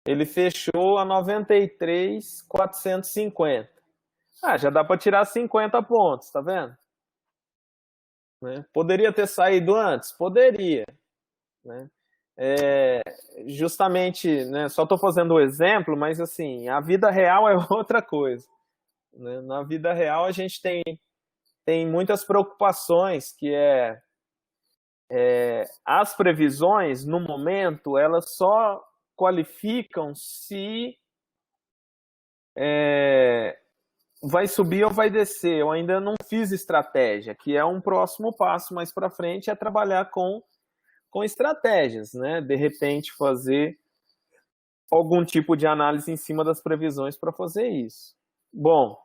Ele fechou a 93.450. Já dá para tirar 50 pontos, tá vendo? Né? Poderia ter saído antes? Poderia. Né? Justamente, né, só estou fazendo o exemplo, mas assim, a vida real é outra coisa. Né? Na vida real a gente tem muitas preocupações, que as previsões, no momento, elas só qualificam se vai subir ou vai descer. Eu ainda não fiz estratégia, que é um próximo passo mais para frente, é trabalhar com estratégias, né? De repente fazer algum tipo de análise em cima das previsões para fazer isso. Bom,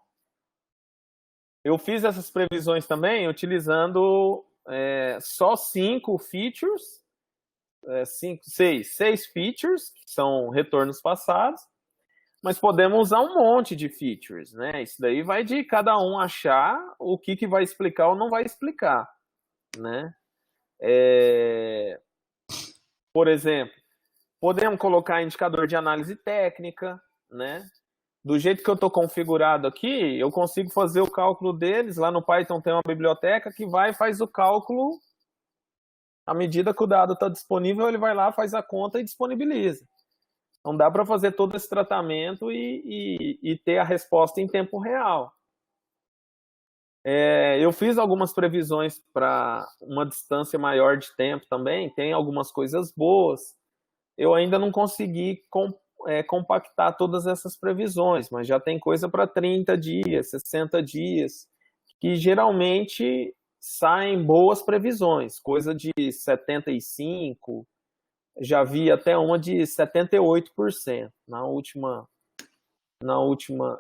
eu fiz essas previsões também utilizando só 5 features, 6 features, que são retornos passados, mas podemos usar um monte de features, né? Isso daí vai de cada um achar o que vai explicar ou não vai explicar, né? Por exemplo, podemos colocar indicador de análise técnica, né? Do jeito que eu estou configurado aqui, eu consigo fazer o cálculo deles. Lá no Python tem uma biblioteca que vai e faz o cálculo. À medida que o dado está disponível, ele vai lá, faz a conta e disponibiliza. Então dá para fazer todo esse tratamento e ter a resposta em tempo real. Eu fiz algumas previsões para uma distância maior de tempo também. Tem algumas coisas boas. Eu ainda não consegui compactar todas essas previsões, mas já tem coisa para 30 dias, 60 dias, que geralmente saem boas previsões, coisa de 75%, já vi até uma de 78%. Na última,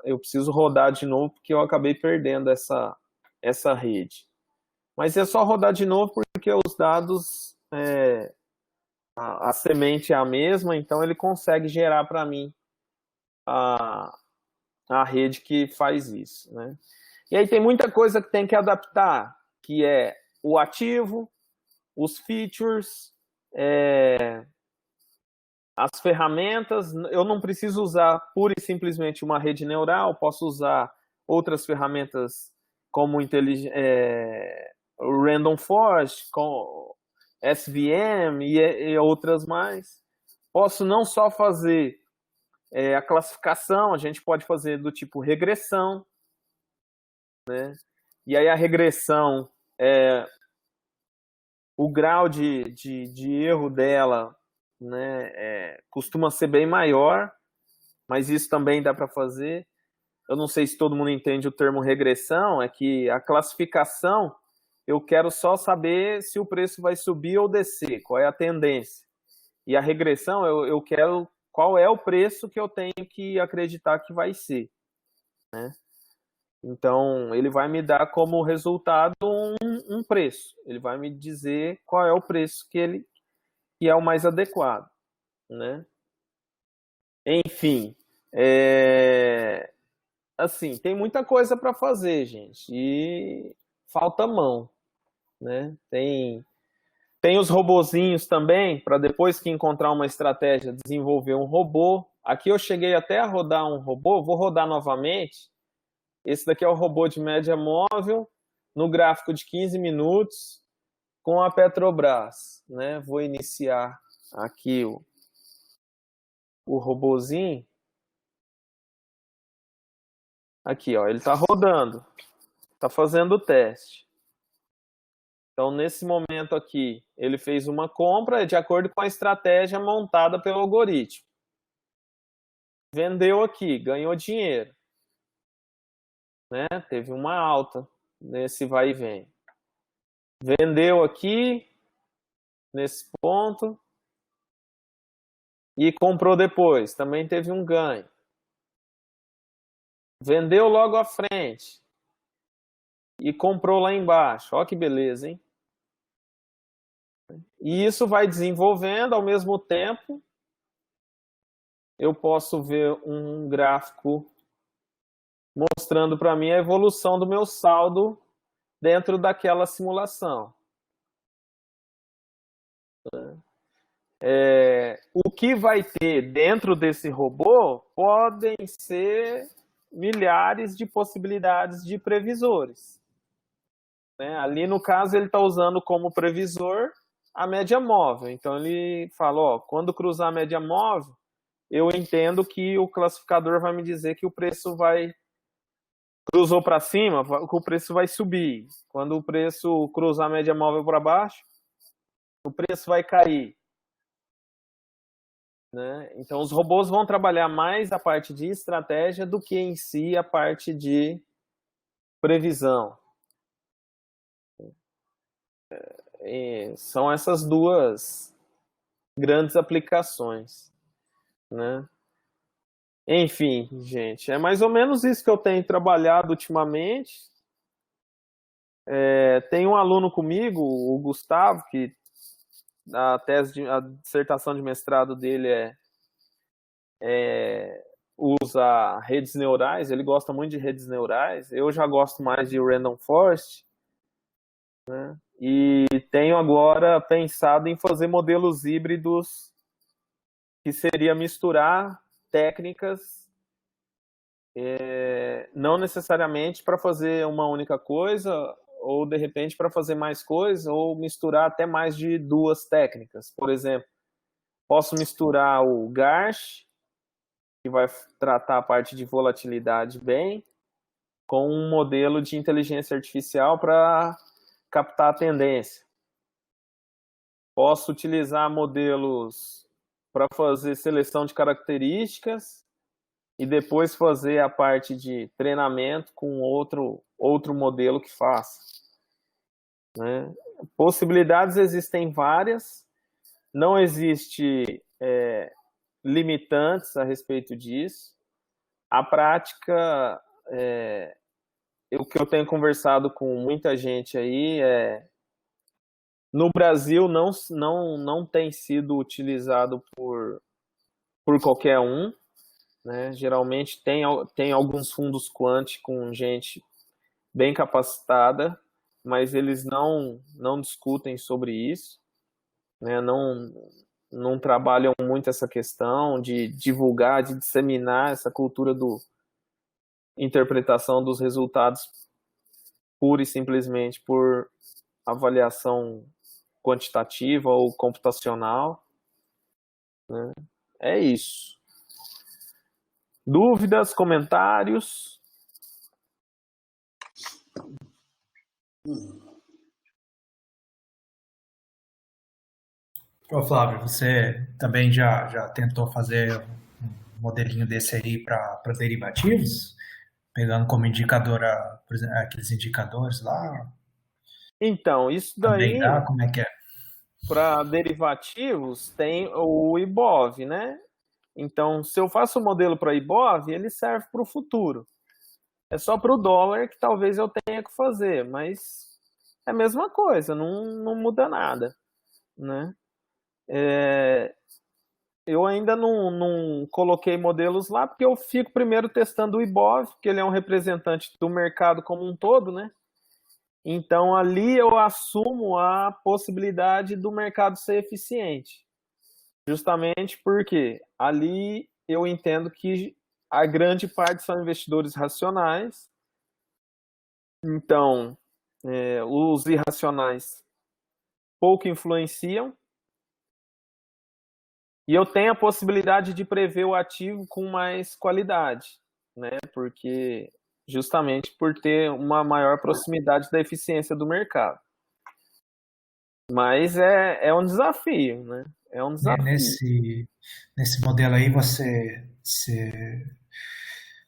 eu preciso rodar de novo porque eu acabei perdendo essa rede. Mas é só rodar de novo porque os dados, a semente é a mesma, então ele consegue gerar para mim a rede que faz isso, né? E aí tem muita coisa que tem que adaptar, que é o ativo, os features, as ferramentas. Eu não preciso usar pura e simplesmente uma rede neural, posso usar outras ferramentas como o Random Forest, com SVM e outras mais. Posso não só fazer a classificação, a gente pode fazer do tipo regressão, né? E aí a regressão, o grau de erro dela, né, costuma ser bem maior, mas isso também dá para fazer. Eu não sei se todo mundo entende o termo regressão, é que a classificação, eu quero só saber se o preço vai subir ou descer, qual é a tendência. E a regressão, eu quero qual é o preço que eu tenho que acreditar que vai ser, né? Então, ele vai me dar como resultado um preço. Ele vai me dizer qual é o preço que é o mais adequado, né? Enfim, assim, tem muita coisa para fazer, gente, e falta mão, né? Tem os robozinhos também, para depois que encontrar uma estratégia, desenvolver um robô. Aqui eu cheguei até a rodar um robô, vou rodar novamente. Esse daqui é o robô de média móvel, no gráfico de 15 minutos, com a Petrobras, né? Vou iniciar aqui o robozinho. Aqui, ó, ele está rodando, está fazendo o teste. Então, nesse momento aqui, ele fez uma compra de acordo com a estratégia montada pelo algoritmo. Vendeu aqui, ganhou dinheiro, né? Teve uma alta nesse vai e vem. Vendeu aqui, nesse ponto, e comprou depois, também teve um ganho. Vendeu logo à frente e comprou lá embaixo. Olha que beleza, hein? E isso vai desenvolvendo, ao mesmo tempo, eu posso ver um gráfico mostrando para mim a evolução do meu saldo dentro daquela simulação. O que vai ter dentro desse robô podem ser milhares de possibilidades de previsores. Ali, no caso, ele está usando como previsor a média móvel. Então, ele fala, ó, quando cruzar a média móvel, eu entendo que o classificador vai me dizer que o preço cruzou para cima, que o preço vai subir. Quando o preço cruzar a média móvel para baixo, o preço vai cair. Então, os robôs vão trabalhar mais a parte de estratégia do que em si a parte de previsão. São essas duas grandes aplicações. Enfim, gente, é mais ou menos isso que eu tenho trabalhado ultimamente. Tem um aluno comigo, o Gustavo, que a dissertação de mestrado dele usa redes neurais. Ele gosta muito de redes neurais. Eu já gosto mais de Random Forest, e tenho agora pensado em fazer modelos híbridos, que seria misturar técnicas, não necessariamente para fazer uma única coisa, ou de repente para fazer mais coisas, ou misturar até mais de duas técnicas. Por exemplo, posso misturar o Garch, que vai tratar a parte de volatilidade bem, com um modelo de inteligência artificial para captar a tendência. Posso utilizar modelos para fazer seleção de características e depois fazer a parte de treinamento com outro modelo que faça. Possibilidades existem várias, não existe limitantes a respeito disso. A prática, o que eu tenho conversado com muita gente aí no Brasil não tem sido utilizado por qualquer um. Geralmente tem alguns fundos quant com gente bem capacitada, mas eles não discutem sobre isso, não trabalham muito essa questão de divulgar, de disseminar essa cultura do interpretação dos resultados pura e simplesmente por avaliação quantitativa ou computacional. É isso. Dúvidas, comentários? Ô, Flávio, você também já tentou fazer um modelinho desse aí para derivativos? Pegando como indicador, por exemplo, aqueles indicadores lá? Então, isso Também daí, dá? Como é que é? para derivativos, tem o IBOV, Então, se eu faço o modelo para IBOV, ele serve para o futuro. É só para o dólar que talvez eu tenha que fazer, mas é a mesma coisa, não muda nada, Eu ainda não coloquei modelos lá, porque eu fico primeiro testando o IBOV, porque ele é um representante do mercado como um todo, Então, ali eu assumo a possibilidade do mercado ser eficiente. Justamente porque ali eu entendo que a grande parte são investidores racionais. Então, os irracionais pouco influenciam. E eu tenho a possibilidade de prever o ativo com mais qualidade, Porque justamente por ter uma maior proximidade da eficiência do mercado. Mas é um desafio, É um desafio. Nesse modelo aí você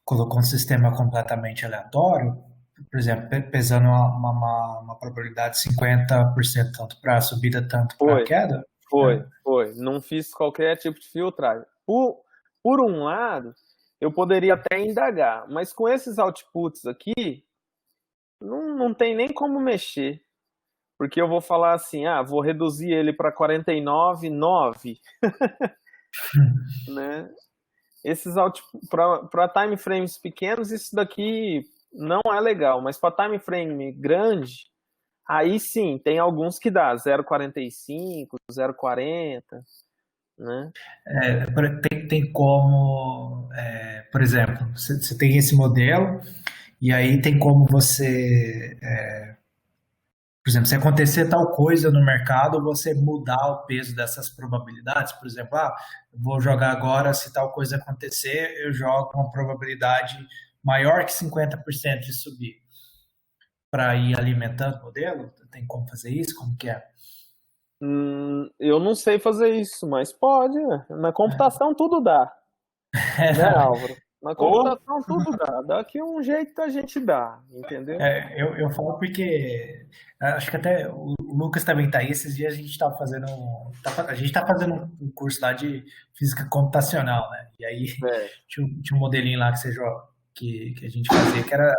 colocou um sistema completamente aleatório, por exemplo, pesando uma probabilidade de 50% tanto para a subida, tanto para a queda? Foi. Não fiz qualquer tipo de filtragem. Por um lado, eu poderia até indagar, mas com esses outputs aqui, não tem nem como mexer. porque eu vou falar assim, vou reduzir ele para 49,9, né? Esses para time frames pequenos, isso daqui não é legal, mas para time frame grande, aí sim, tem alguns que dá 0,45, 0,40, né? Tem como, por exemplo, você tem esse modelo, e aí tem como você, por exemplo, se acontecer tal coisa no mercado, você mudar o peso dessas probabilidades. Por exemplo, eu vou jogar agora, se tal coisa acontecer, eu jogo uma probabilidade maior que 50% de subir, para ir alimentando o modelo. Tem como fazer isso? Como que é? Eu não sei fazer isso, mas pode, né? Na computação tudo dá, né, Álvaro? Na computação tudo dá. Daqui um jeito a gente dá, entendeu? Eu falo porque acho que até o Lucas também tá aí. Esses dias a gente estava fazendo a gente tá fazendo um curso lá de física computacional, né? E aí tinha um modelinho lá que a gente fazia, que era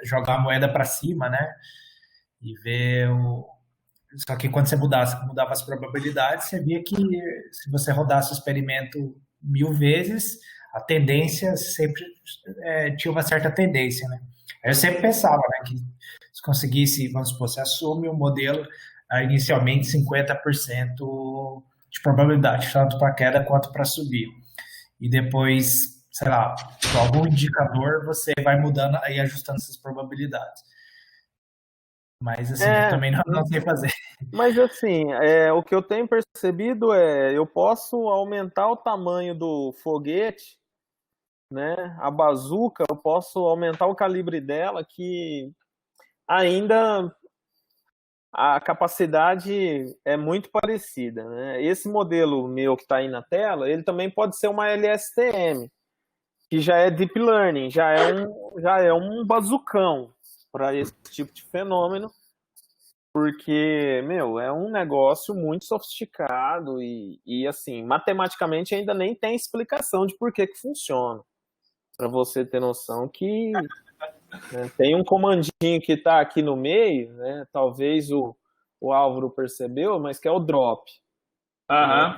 jogar a moeda para cima, né? E ver Só que quando você mudava as probabilidades, você via que se você rodasse o experimento 1000 vezes, a tendência sempre tinha uma certa tendência, né? Aí eu sempre pensava, né, que se conseguisse, vamos supor, você assume o modelo inicialmente 50% de probabilidade, tanto para queda quanto para subir. E depois, sei lá, por algum indicador, você vai mudando e ajustando essas probabilidades. Mas assim, eu também não sei fazer. Mas assim, o que eu tenho percebido eu posso aumentar o tamanho do foguete, né? A bazuca, eu posso aumentar o calibre dela, que ainda a capacidade é muito parecida, né? Esse modelo meu que está aí na tela, ele também pode ser uma LSTM, que já é Deep Learning, já é um bazucão para esse tipo de fenômeno, porque, é um negócio muito sofisticado e assim, matematicamente ainda nem tem explicação de por que funciona. Para você ter noção que tem um comandinho que está aqui no meio, né? Talvez o Álvaro percebeu, mas que é o drop. Aham.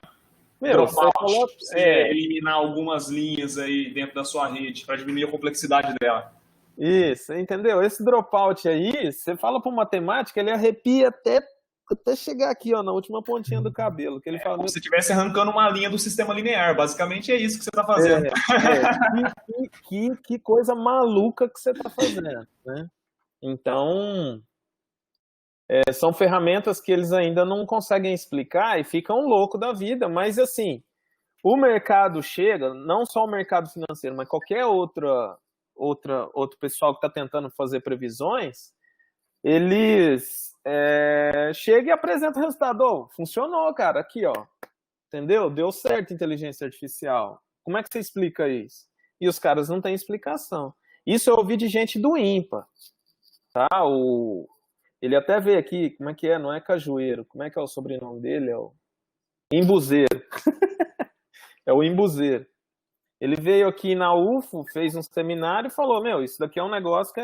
Dropout, você coloca, eliminar algumas linhas aí dentro da sua rede para diminuir a complexidade dela. Isso, entendeu? Esse dropout aí, você fala para o matemático, ele arrepia até chegar aqui, ó, na última pontinha do cabelo. Que ele fala, como se estivesse arrancando uma linha do sistema linear. Basicamente é isso que você está fazendo. Que coisa maluca que você está fazendo, né? Então, são ferramentas que eles ainda não conseguem explicar e ficam loucos da vida. Mas, assim, o mercado chega, não só o mercado financeiro, mas qualquer outro pessoal que está tentando fazer previsões, eles chegam e apresentam o resultado. Funcionou, cara, aqui, ó. Entendeu? Deu certo a inteligência artificial. Como é que você explica isso? E os caras não têm explicação. Isso eu ouvi de gente do IMPA. Tá? Ele até veio aqui, como é que é? Não é Cajueiro. Como é que é o sobrenome dele? É o Imbuzeiro. É o Imbuzeiro. Ele veio aqui na UFO, fez um seminário e falou, isso daqui é um negócio que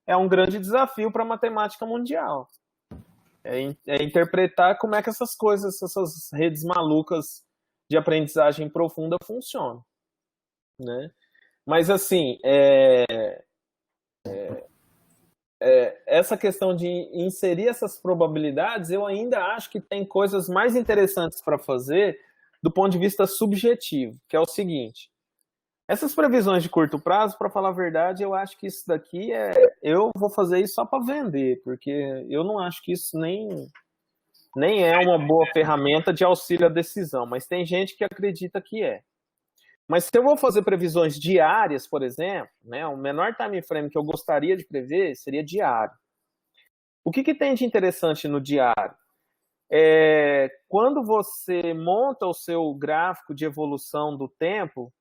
é um grande desafio para a matemática mundial. É interpretar como é que essas coisas, essas redes malucas de aprendizagem profunda funcionam, né? Mas, assim, essa questão de inserir essas probabilidades, eu ainda acho que tem coisas mais interessantes para fazer do ponto de vista subjetivo, que é o seguinte: essas previsões de curto prazo, para falar a verdade, eu acho que isso daqui eu vou fazer isso só para vender, porque eu não acho que isso nem é uma boa ferramenta de auxílio à decisão, mas tem gente que acredita que é. Mas se eu vou fazer previsões diárias, por exemplo, né, o menor time frame que eu gostaria de prever seria diário. O que tem de interessante no diário? Quando você monta o seu gráfico de evolução do tempo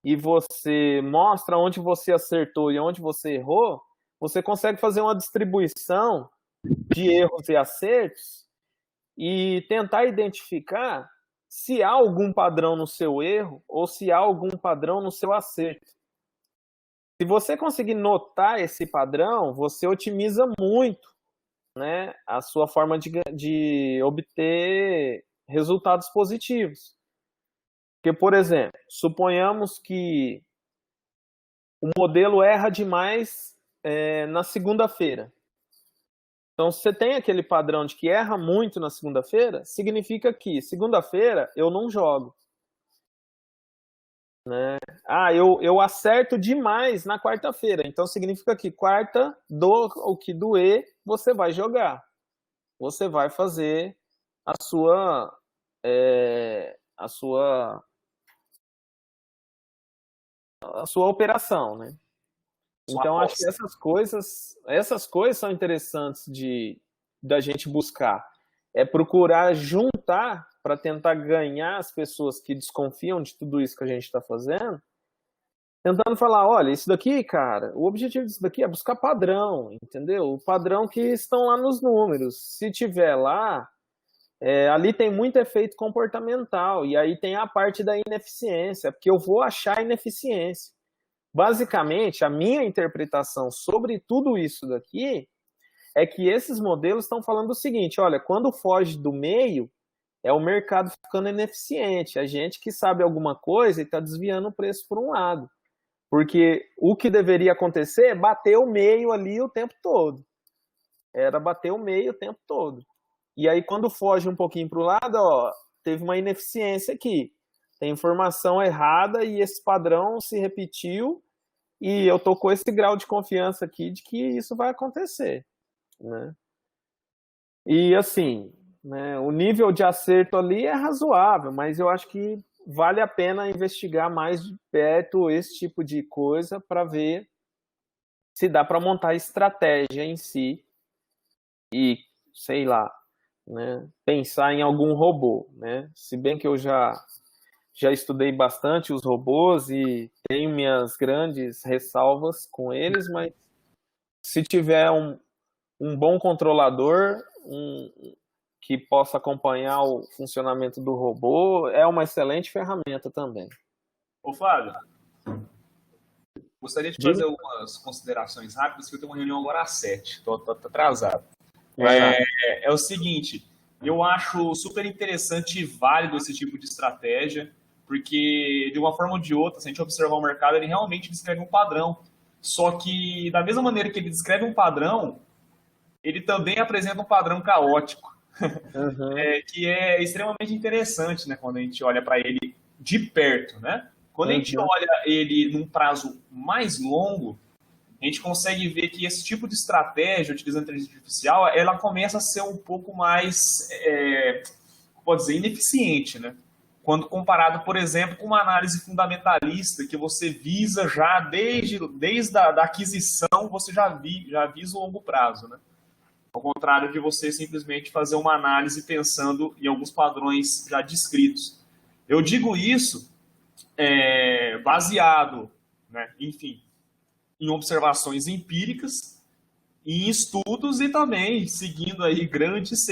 e você mostra onde você acertou e onde você errou, você consegue fazer uma distribuição de erros e acertos e tentar identificar se há algum padrão no seu erro ou se há algum padrão no seu acerto. Se você conseguir notar esse padrão, você otimiza muito né, a sua forma de obter resultados positivos. Porque, por exemplo, suponhamos que o modelo erra demais na segunda-feira. Então, se você tem aquele padrão de que erra muito na segunda-feira, significa que segunda-feira eu não jogo. Né? Eu acerto demais na quarta-feira. Então, significa que quarta, o que doer, você vai jogar. Você vai fazer a sua operação, né? Então, acho que essas coisas são interessantes da gente buscar. É procurar juntar para tentar ganhar as pessoas que desconfiam de tudo isso que a gente está fazendo, tentando falar, olha, isso daqui, cara, o objetivo disso daqui é buscar padrão, entendeu? O padrão que estão lá nos números. Se tiver lá, ali tem muito efeito comportamental, e aí tem a parte da ineficiência, porque eu vou achar ineficiência. Basicamente, a minha interpretação sobre tudo isso daqui é que esses modelos estão falando o seguinte, olha, quando foge do meio, é o mercado ficando ineficiente, a gente que sabe alguma coisa e está desviando o preço por um lado. Porque o que deveria acontecer é bater o meio ali o tempo todo. Era bater o meio o tempo todo. E aí, quando foge um pouquinho para o lado, teve uma ineficiência aqui. Tem informação errada e esse padrão se repetiu e eu tô com esse grau de confiança aqui de que isso vai acontecer, né? E assim, né, o nível de acerto ali é razoável, mas eu acho que vale a pena investigar mais de perto esse tipo de coisa para ver se dá para montar estratégia em si e, sei lá, né, pensar em algum robô, né? Se bem que eu já estudei bastante os robôs e tenho minhas grandes ressalvas com eles, mas se tiver um bom controlador que possa acompanhar o funcionamento do robô, é uma excelente ferramenta também. Ô, Flávio, gostaria de fazer algumas considerações rápidas, que eu tenho uma reunião agora às 7, estou atrasado. É o seguinte, eu acho super interessante e válido esse tipo de estratégia, porque, de uma forma ou de outra, se a gente observar o mercado, ele realmente descreve um padrão. Só que, da mesma maneira que ele descreve um padrão, ele também apresenta um padrão caótico, que é extremamente interessante, né, quando a gente olha para ele de perto, né? Quando a gente olha ele num prazo mais longo, a gente consegue ver que esse tipo de estratégia, utilizando a inteligência artificial, ela começa a ser um pouco mais, pode dizer, ineficiente, né? Quando comparado, por exemplo, com uma análise fundamentalista, que você visa já, desde a aquisição, você já visa o longo prazo, né? Ao contrário de você simplesmente fazer uma análise pensando em alguns padrões já descritos. Eu digo isso baseado, né, enfim, em observações empíricas, em estudos e também seguindo aí grandes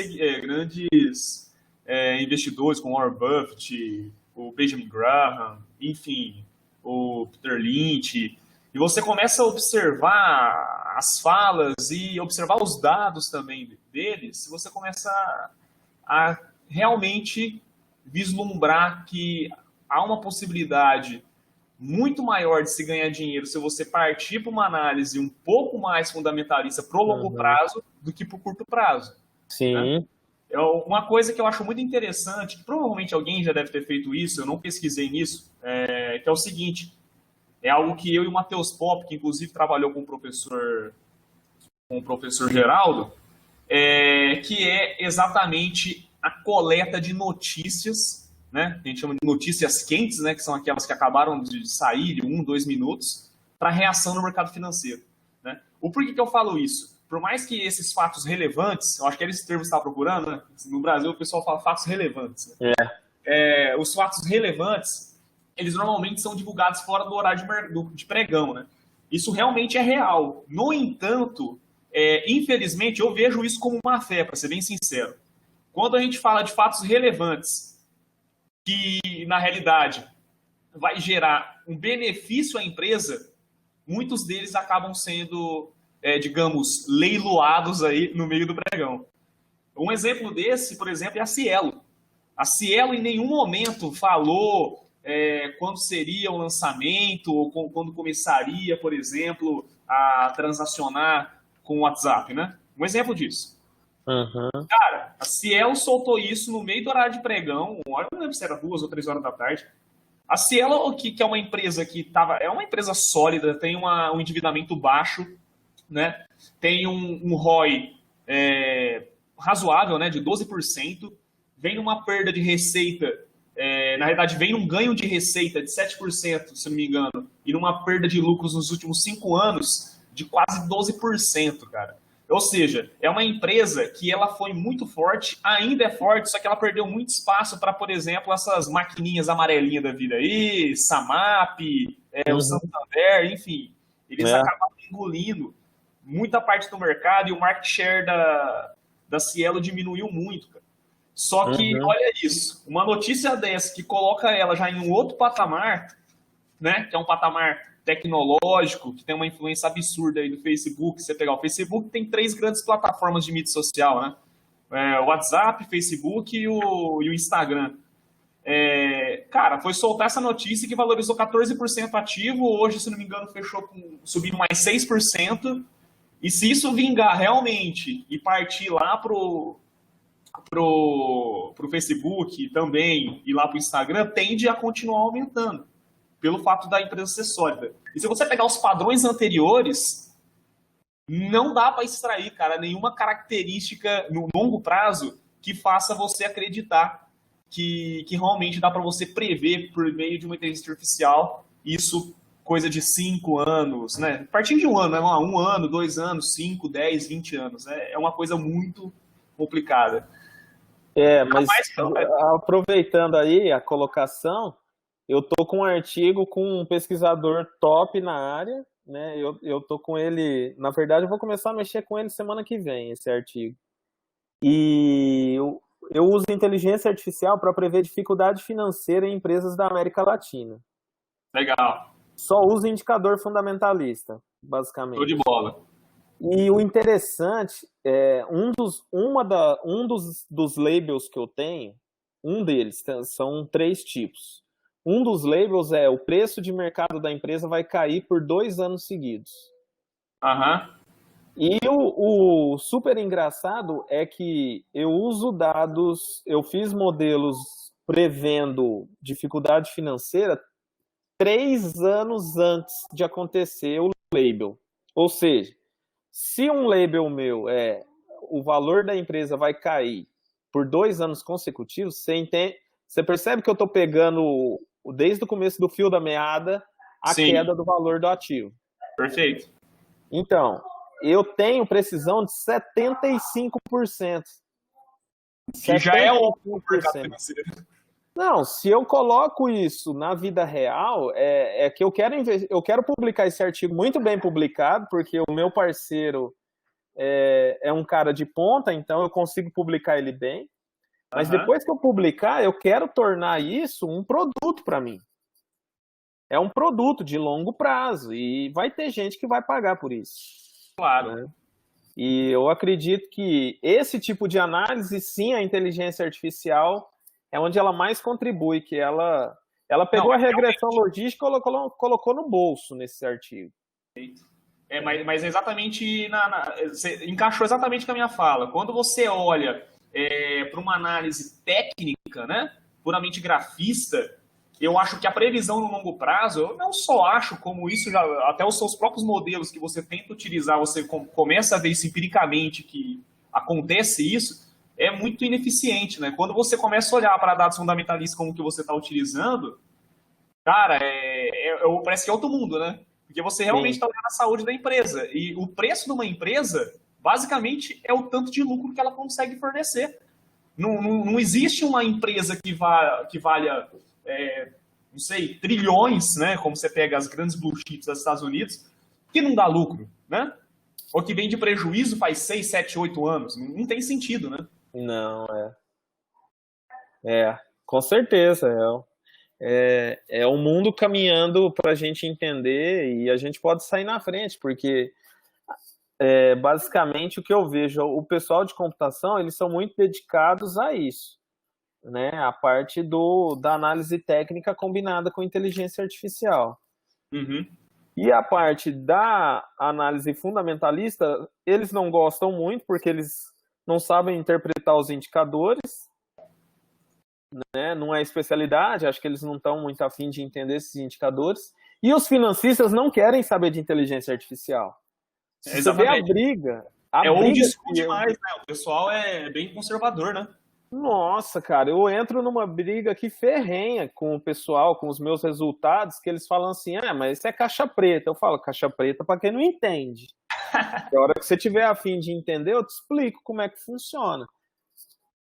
investidores como Warren Buffett, o Benjamin Graham, enfim, o Peter Lynch, e você começa a observar as falas e observar os dados também deles, você começa a realmente vislumbrar que há uma possibilidade muito maior de se ganhar dinheiro se você partir para uma análise um pouco mais fundamentalista para o longo prazo do que para o curto prazo. Sim. Né? Uma coisa que eu acho muito interessante, que provavelmente alguém já deve ter feito isso, eu não pesquisei nisso, que é o seguinte, é algo que eu e o Matheus Pop, que inclusive trabalhou com o professor Geraldo, que é exatamente a coleta de notícias, né? A gente chama de notícias quentes, né? Que são aquelas que acabaram de sair de 1, 2 minutos, para reação no mercado financeiro. Né? O porquê que eu falo isso? Por mais que esses fatos relevantes, eu acho que era esse termo que você estava procurando, né? No Brasil o pessoal fala fatos relevantes. Né? Os fatos relevantes, eles normalmente são divulgados fora do horário de pregão, né? Isso realmente é real. No entanto, infelizmente, eu vejo isso como má fé, para ser bem sincero. Quando a gente fala de fatos relevantes, que na realidade vai gerar um benefício à empresa, muitos deles acabam sendo digamos, leiloados aí no meio do pregão. Um exemplo desse, por exemplo, é a Cielo. A Cielo em nenhum momento falou quando seria o lançamento, ou quando começaria, por exemplo, a transacionar com o WhatsApp, né? Um exemplo disso. Uhum. Cara, a Cielo soltou isso no meio do horário de pregão, eu não lembro se era 2 ou 3 horas da tarde. A Cielo, que é uma empresa é uma empresa sólida, tem um endividamento baixo, né? Tem um ROI razoável, né, de 12%, vem numa perda de receita, na realidade vem num ganho de receita de 7%, se não me engano, e numa perda de lucros nos últimos 5 anos de quase 12%, cara. Ou seja, é uma empresa que ela foi muito forte, ainda é forte, só que ela perdeu muito espaço para, por exemplo, essas maquininhas amarelinhas da vida aí, Samap, o Santander, enfim. Eles acabaram engolindo muita parte do mercado e o market share da Cielo diminuiu muito, cara. Só que, olha isso, uma notícia dessa que coloca ela já em um outro patamar, né, que é um patamar tecnológico, que tem uma influência absurda aí do Facebook. Você pegar o Facebook, tem 3 grandes plataformas de mídia social, né? O WhatsApp, Facebook e o Instagram. Cara, foi soltar essa notícia que valorizou 14% ativo, hoje, se não me engano, fechou subindo mais 6%, e se isso vingar realmente e partir lá pro Facebook também e lá pro Instagram, tende a continuar aumentando, pelo fato da empresa ser sólida. E se você pegar os padrões anteriores, não dá para extrair, cara, nenhuma característica no longo prazo que faça você acreditar que realmente dá para você prever por meio de uma inteligência artificial isso coisa de 5 anos, né? A partir de um ano, 1 ano, 2 anos, 5, 10, 20 anos. É uma coisa muito complicada. Mas aproveitando aí a colocação, eu tô com um artigo com um pesquisador top na área, né? Eu tô com ele, na verdade, eu vou começar a mexer com ele semana que vem, esse artigo. E eu uso inteligência artificial para prever dificuldade financeira em empresas da América Latina. Legal. Só uso indicador fundamentalista, basicamente. Show de bola. E o interessante é um dos labels que eu tenho, um deles, são 3 tipos. Um dos labels é o preço de mercado da empresa vai cair por 2 anos seguidos. E o super engraçado é que eu uso dados, eu fiz modelos prevendo dificuldade financeira 3 anos antes de acontecer o label. Ou seja, se um label meu o valor da empresa vai cair por 2 anos consecutivos, você percebe que eu estou pegando desde o começo do fio da meada a Sim. queda do valor do ativo. Perfeito. Então, eu tenho precisão de 75%. Que já é o 75%. Não, se eu coloco isso na vida real, que eu quero publicar esse artigo muito bem publicado, porque o meu parceiro é um cara de ponta, então eu consigo publicar ele bem. Mas depois que eu publicar, eu quero tornar isso um produto para mim. É um produto de longo prazo e vai ter gente que vai pagar por isso. Claro. Né? E eu acredito que esse tipo de análise, sim, a inteligência artificial é onde ela mais contribui, que ela pegou a regressão logística e colocou no bolso nesse artigo. Mas exatamente você encaixou exatamente com a minha fala. Quando você olha para uma análise técnica, né, puramente grafista, eu acho que a previsão no longo prazo, eu não só acho, como isso até os seus próprios modelos que você tenta utilizar, você começa a ver isso empiricamente, que acontece isso, é muito ineficiente, né? Quando você começa a olhar para dados fundamentalistas como que você está utilizando, cara, parece que é outro mundo, né? Porque você realmente está olhando a saúde da empresa. E o preço de uma empresa, basicamente, é o tanto de lucro que ela consegue fornecer. Não existe uma empresa que valha, não sei, trilhões, né? Como você pega as grandes blue chips dos Estados Unidos, que não dá lucro, né? Ou que vem de prejuízo faz 6, 7, 8 anos. Não tem sentido, né? Não, com certeza. É um mundo caminhando para a gente entender e a gente pode sair na frente, porque basicamente o que eu vejo, o pessoal de computação, eles são muito dedicados a isso, né? A parte da análise técnica combinada com inteligência artificial. Uhum. E a parte da análise fundamentalista, eles não gostam muito, porque eles não sabem interpretar os indicadores, né? Não é especialidade, acho que eles não estão muito afim de entender esses indicadores. E os financistas não querem saber de inteligência artificial. Se você vê a briga... old school demais, né? O pessoal é bem conservador, né? Nossa, cara, eu entro numa briga aqui ferrenha com o pessoal, com os meus resultados, que eles falam assim, mas isso é caixa preta. Eu falo, caixa preta para quem não entende. A hora que você tiver a fim de entender, eu te explico como é que funciona.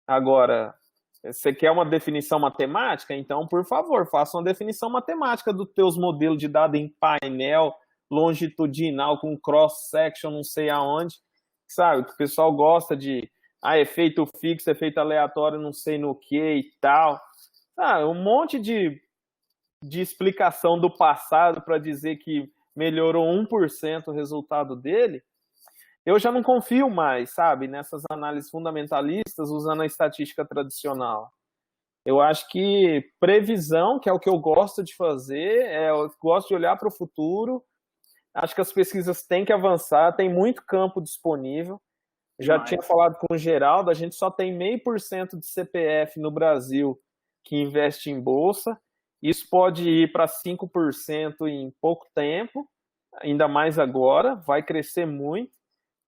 Agora, você quer uma definição matemática? Então, por favor, faça uma definição matemática dos teus modelos de dados em painel, longitudinal, com cross-section, não sei aonde. Sabe, que o pessoal gosta de... efeito fixo, efeito aleatório, não sei no que e tal. Um monte de explicação do passado para dizer que melhorou 1% o resultado dele. Eu já não confio mais, sabe, nessas análises fundamentalistas usando a estatística tradicional. Eu acho que previsão, que é o que eu gosto de fazer, eu gosto de olhar para o futuro. Acho que as pesquisas têm que avançar, tem muito campo disponível. Já tinha falado com o Geraldo, a gente só tem 0,5% de CPF no Brasil que investe em bolsa. Isso pode ir para 5% em pouco tempo, ainda mais agora, vai crescer muito.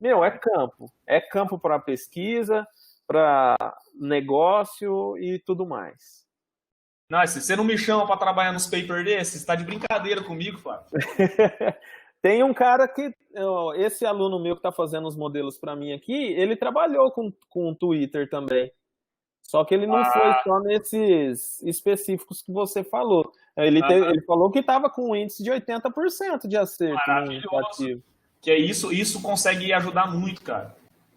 É campo. É campo para pesquisa, para negócio e tudo mais. Não, se você não me chama para trabalhar nos papers desses, você está de brincadeira comigo, Flávio. Tem um cara que, esse aluno meu que está fazendo os modelos para mim aqui, ele trabalhou com o Twitter também. Só que ele não foi só nesses específicos que você falou. Ele falou que estava com um índice de 80% de acerto no indicativo. Que é isso consegue ajudar muito, cara.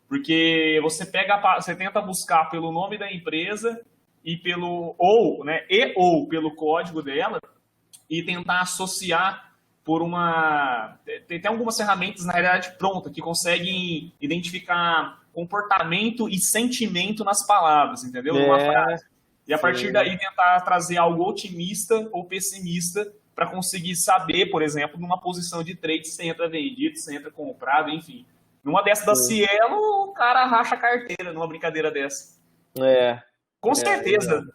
Porque você tenta buscar pelo nome da empresa e ou pelo código dela e tentar associar por uma... Tem algumas ferramentas, na realidade, pronta, que conseguem identificar comportamento e sentimento nas palavras, entendeu? Numa frase. E a partir daí tentar trazer algo otimista ou pessimista para conseguir saber, por exemplo, numa posição de trade, se entra vendido, se entra comprado, enfim. Numa dessa da Cielo, o cara racha a carteira numa brincadeira dessa. Com certeza,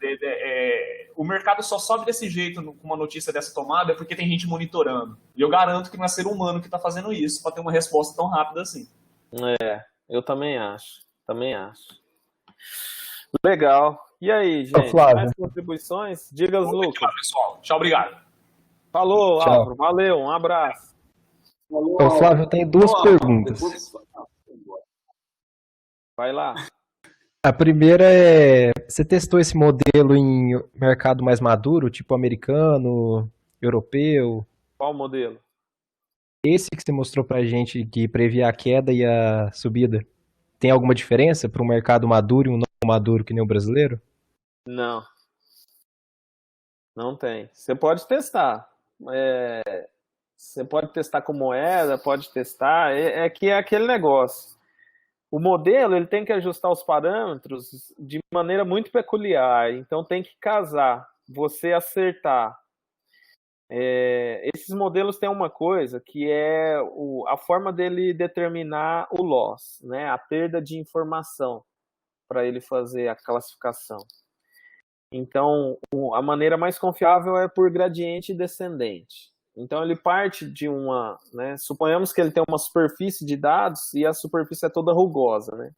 o mercado só sobe desse jeito com uma notícia dessa tomada porque tem gente monitorando. E eu garanto que não é ser humano que está fazendo isso para ter uma resposta tão rápida assim. Eu também acho. Legal. E aí, gente? Flávio. Mais contribuições? Diga, Lucas. Tchau, pessoal. Tchau, obrigado. Falou, Tchau. Álvaro. Valeu, um abraço. Ô, Flávio, eu tenho duas perguntas. Vai lá. A primeira é, você testou esse modelo em mercado mais maduro, tipo americano, europeu? Qual modelo? Esse que você mostrou pra gente, que previa a queda e a subida, tem alguma diferença para um mercado maduro e um não maduro que nem o brasileiro? Não. Não tem. Você pode testar. Você pode testar com moeda, pode testar. Que é aquele negócio. O modelo ele tem que ajustar os parâmetros de maneira muito peculiar. Então tem que casar. Você acertar. Esses modelos têm uma coisa que é a forma dele determinar o loss, né? A perda de informação para ele fazer a classificação. Então, a maneira mais confiável é por gradiente descendente. Então, ele parte de né? Suponhamos que ele tem uma superfície de dados e a superfície é toda rugosa, né?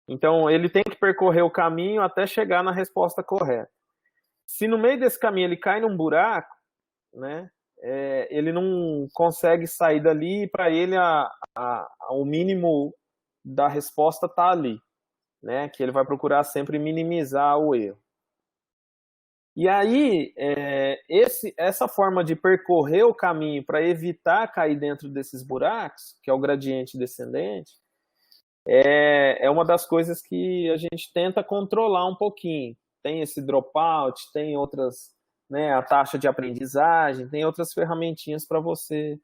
Então, ele tem que percorrer o caminho até chegar na resposta correta. Se no meio desse caminho ele cai num buraco, né? Ele não consegue sair dali e para ele o mínimo da resposta está ali, né? Que ele vai procurar sempre minimizar o erro. E aí, essa forma de percorrer o caminho para evitar cair dentro desses buracos, que é o gradiente descendente, é uma das coisas que a gente tenta controlar um pouquinho. Tem esse dropout, tem outras, né, a taxa de aprendizagem, tem outras ferramentinhas para você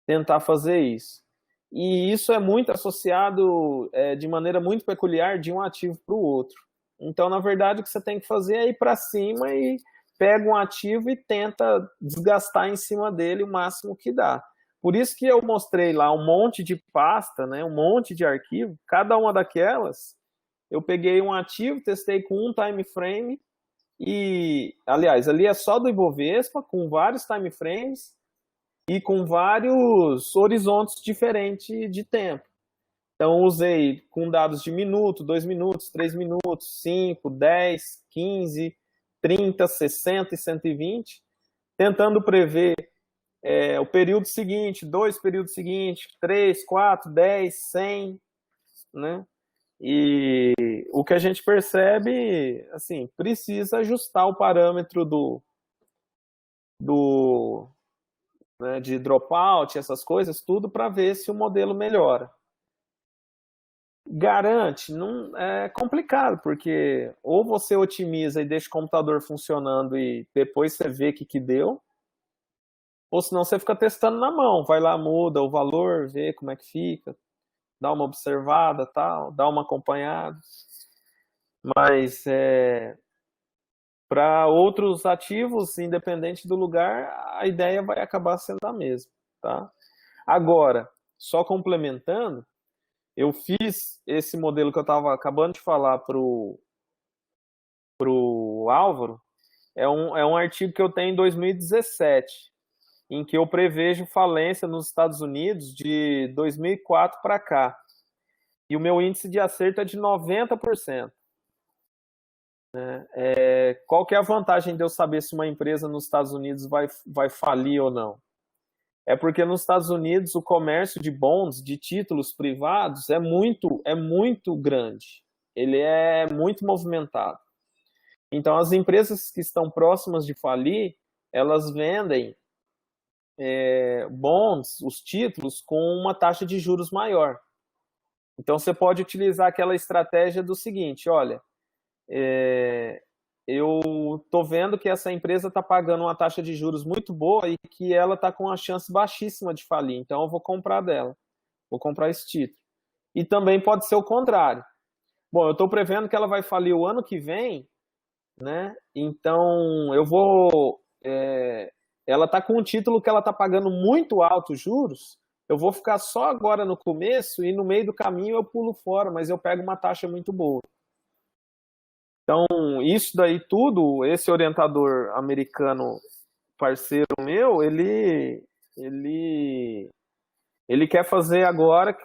tentar fazer isso. e isso é muito associado de maneira muito peculiar de um ativo para o outro. Então, na verdade, o que você tem que fazer é ir para cima e pega um ativo e tenta desgastar em cima dele o máximo que dá. Por isso que eu mostrei lá um monte de pasta, né, um monte de arquivo. Cada uma daquelas, eu peguei um ativo, testei com um time frame e, aliás, ali é só do Ibovespa, com vários time frames e com vários horizontes diferentes de tempo. Então, usei com dados de minuto, 2 minutos, 3 minutos, 5, 10, 15, 30, 60 e 120, tentando prever o período seguinte, 2 períodos seguintes, 3, 4, 10, 100, né? E o que a gente percebe, assim, precisa ajustar o parâmetro né, de dropout, essas coisas, tudo para ver se o modelo melhora. Garante, não é complicado, porque ou você otimiza e deixa o computador funcionando e depois você vê o que deu, ou senão você fica testando na mão, vai lá, muda o valor, vê como é que fica, dá uma observada, tal, dá uma acompanhada. Mas para outros ativos, independente do lugar, a ideia vai acabar sendo a mesma, tá? Agora, só complementando, eu fiz esse modelo que eu estava acabando de falar pro Álvaro, é um artigo que eu tenho em 2017, em que eu prevejo falência nos Estados Unidos de 2004 para cá. E o meu índice de acerto é de 90%. Né? Qual que é a vantagem de eu saber se uma empresa nos Estados Unidos vai falir ou não? É porque nos Estados Unidos o comércio de bonds, de títulos privados, é muito grande. Ele é muito movimentado. Então, as empresas que estão próximas de falir, elas vendem bonds, os títulos, com uma taxa de juros maior. Então, você pode utilizar aquela estratégia do seguinte, olha, eu estou vendo que essa empresa está pagando uma taxa de juros muito boa e que ela está com uma chance baixíssima de falir, então eu vou comprar dela, vou comprar esse título. E também pode ser o contrário. Bom, eu estou prevendo que ela vai falir o ano que vem, né? Então eu vou... ela está com um título que ela está pagando muito alto juros, eu vou ficar só agora no começo e no meio do caminho eu pulo fora, mas eu pego uma taxa muito boa. Então, isso daí tudo, esse orientador americano parceiro meu, ele quer fazer agora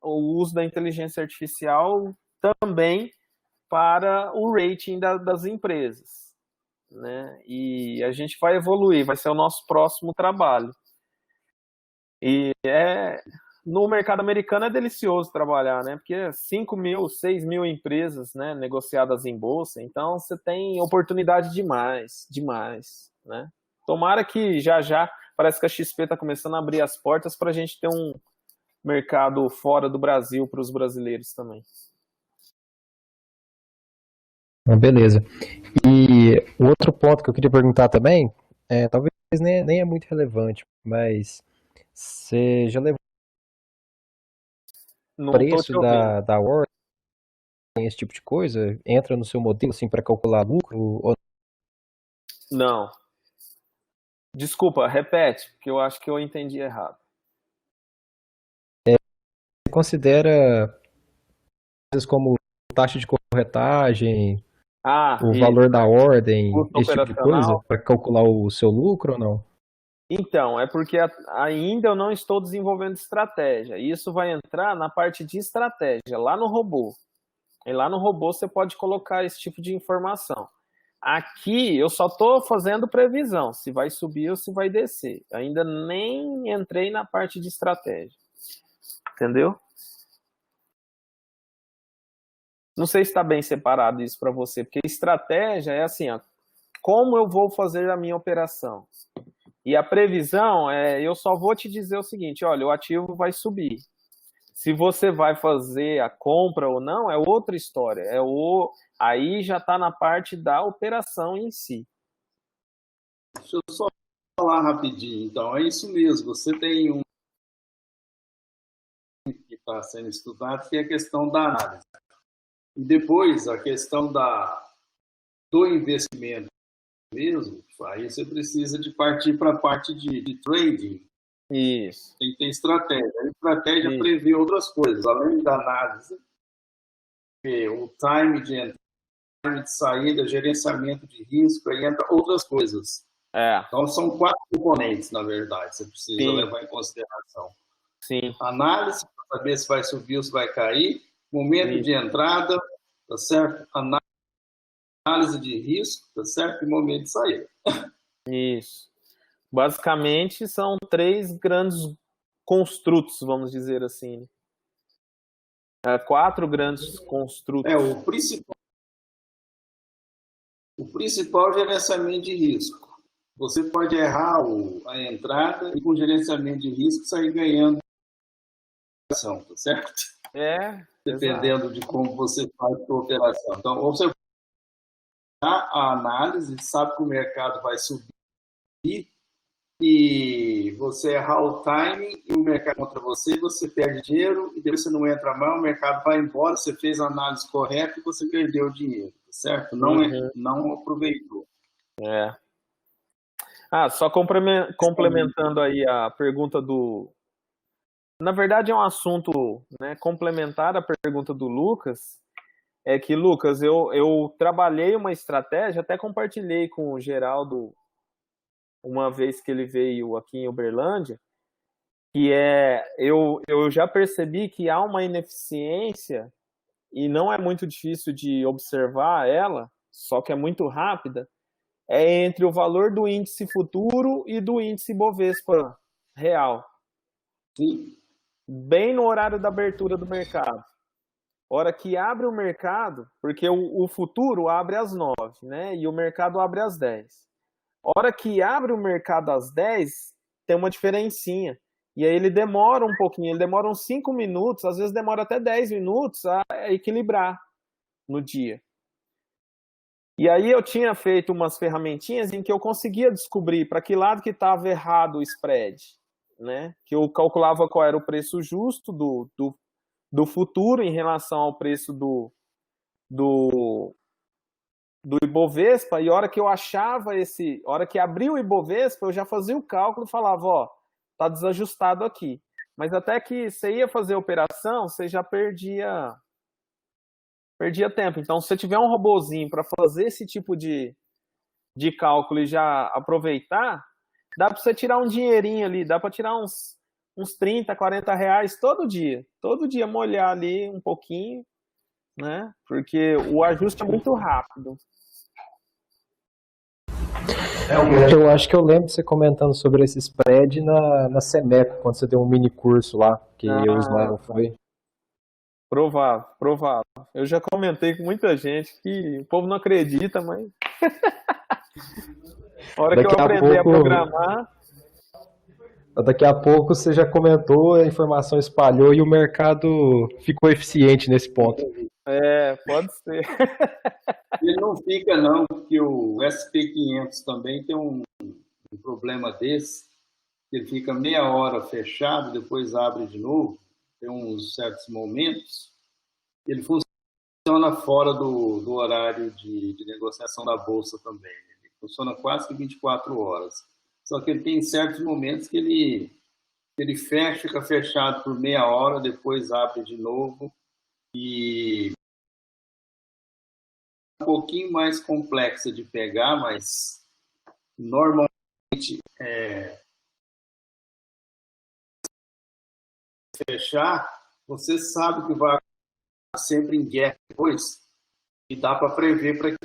o uso da inteligência artificial também para o rating das empresas, né? E a gente vai evoluir, vai ser o nosso próximo trabalho. E no mercado americano é delicioso trabalhar, né? Porque 5 mil, 6 mil empresas, né, negociadas em bolsa, então você tem oportunidade demais, né? Tomara que já, parece que a XP está começando a abrir as portas para a gente ter um mercado fora do Brasil para os brasileiros também. Beleza. E o outro ponto que eu queria perguntar também, talvez nem é muito relevante, mas você já levou o preço da ordem, esse tipo de coisa? Entra no seu modelo assim, para calcular lucro? Ou... Não. Desculpa, repete, porque eu acho que eu entendi errado. Você considera coisas como taxa de corretagem, o valor da ordem, esse tipo de coisa, para calcular o seu lucro ou não? Então, é porque ainda eu não estou desenvolvendo estratégia. Isso vai entrar na parte de estratégia, lá no robô. E lá no robô você pode colocar esse tipo de informação. Aqui eu só estou fazendo previsão, se vai subir ou se vai descer. Ainda nem entrei na parte de estratégia. Entendeu? Não sei se está bem separado isso para você, porque estratégia é assim, ó, como eu vou fazer a minha operação? E a previsão eu só vou te dizer o seguinte, olha, o ativo vai subir. Se você vai fazer a compra ou não, é outra história. Aí já está na parte da operação em si. Deixa eu só falar rapidinho, então. É isso mesmo, você tem está sendo estudado, que é a questão da análise. E depois, a questão do investimento mesmo, aí você precisa de partir para a parte de trading. Isso. Tem que ter estratégia. A estratégia prevê outras coisas, além da análise, o time de entrada, time de saída, gerenciamento de risco, aí entra outras coisas. Então, são 4 componentes, na verdade, você precisa levar em consideração. Sim. Análise, para saber se vai subir ou se vai cair, momento de entrada, tá certo? Análise de risco, tá certo? E momento de saída. Isso. Basicamente, são 3 grandes construtos, vamos dizer assim. 4 grandes construtos. O principal é o gerenciamento de risco. Você pode errar a entrada e com gerenciamento de risco sair ganhando a operação, tá certo? Dependendo de como você faz a sua operação. Então, ou você a análise, sabe que o mercado vai subir e você errar o time e o mercado contra você perde dinheiro e depois você não entra mais, o mercado vai embora, você fez a análise correta e você perdeu o dinheiro, certo? Não aproveitou. Só complementando aí a pergunta do... Na verdade é um assunto, né, complementar à pergunta do Lucas, é que, Lucas, eu trabalhei uma estratégia, até compartilhei com o Geraldo uma vez que ele veio aqui em Uberlândia, que eu já percebi que há uma ineficiência, e não é muito difícil de observar ela, só que é muito rápida, entre o valor do índice futuro e do índice Bovespa real. Sim. Bem no horário da abertura do mercado. Hora que abre o mercado, porque o futuro abre às 9, né? E o mercado abre às 10. Hora que abre o mercado às 10, tem uma diferencinha. E aí ele demora um pouquinho, ele demora uns 5 minutos, às vezes demora até 10 minutos a equilibrar no dia. E aí eu tinha feito umas ferramentinhas em que eu conseguia descobrir para que lado que estava errado o spread, né? Que eu calculava qual era o preço justo do futuro em relação ao preço do Ibovespa, e a hora que eu achava a hora que abriu o Ibovespa, eu já fazia o cálculo e falava, tá desajustado aqui. Mas até que você ia fazer a operação, você já perdia tempo. Então, se você tiver um robozinho para fazer esse tipo de cálculo e já aproveitar, dá para você tirar um dinheirinho ali, dá para tirar uns 30, 40 reais todo dia molhar ali um pouquinho, né? Porque o ajuste é muito rápido. Eu acho que eu lembro de você comentando sobre esse spread na CEMEP, quando você deu um mini curso lá, que eu e o Ismael foi. Provável. Eu já comentei com muita gente que o povo não acredita, mas... A hora que eu aprender a programar... Daqui a pouco você já comentou, a informação espalhou e o mercado ficou eficiente nesse ponto. Pode ser. Ele não fica não, porque o SP500 também tem um problema desse, ele fica meia hora fechado, depois abre de novo, tem uns certos momentos, ele funciona fora do horário de negociação da Bolsa também, ele funciona quase que 24 horas. Só que ele tem certos momentos que ele fecha, fica fechado por meia hora, depois abre de novo. E um pouquinho mais complexa de pegar, mas normalmente fechar, você sabe que vai sempre em gap depois e dá para prever para que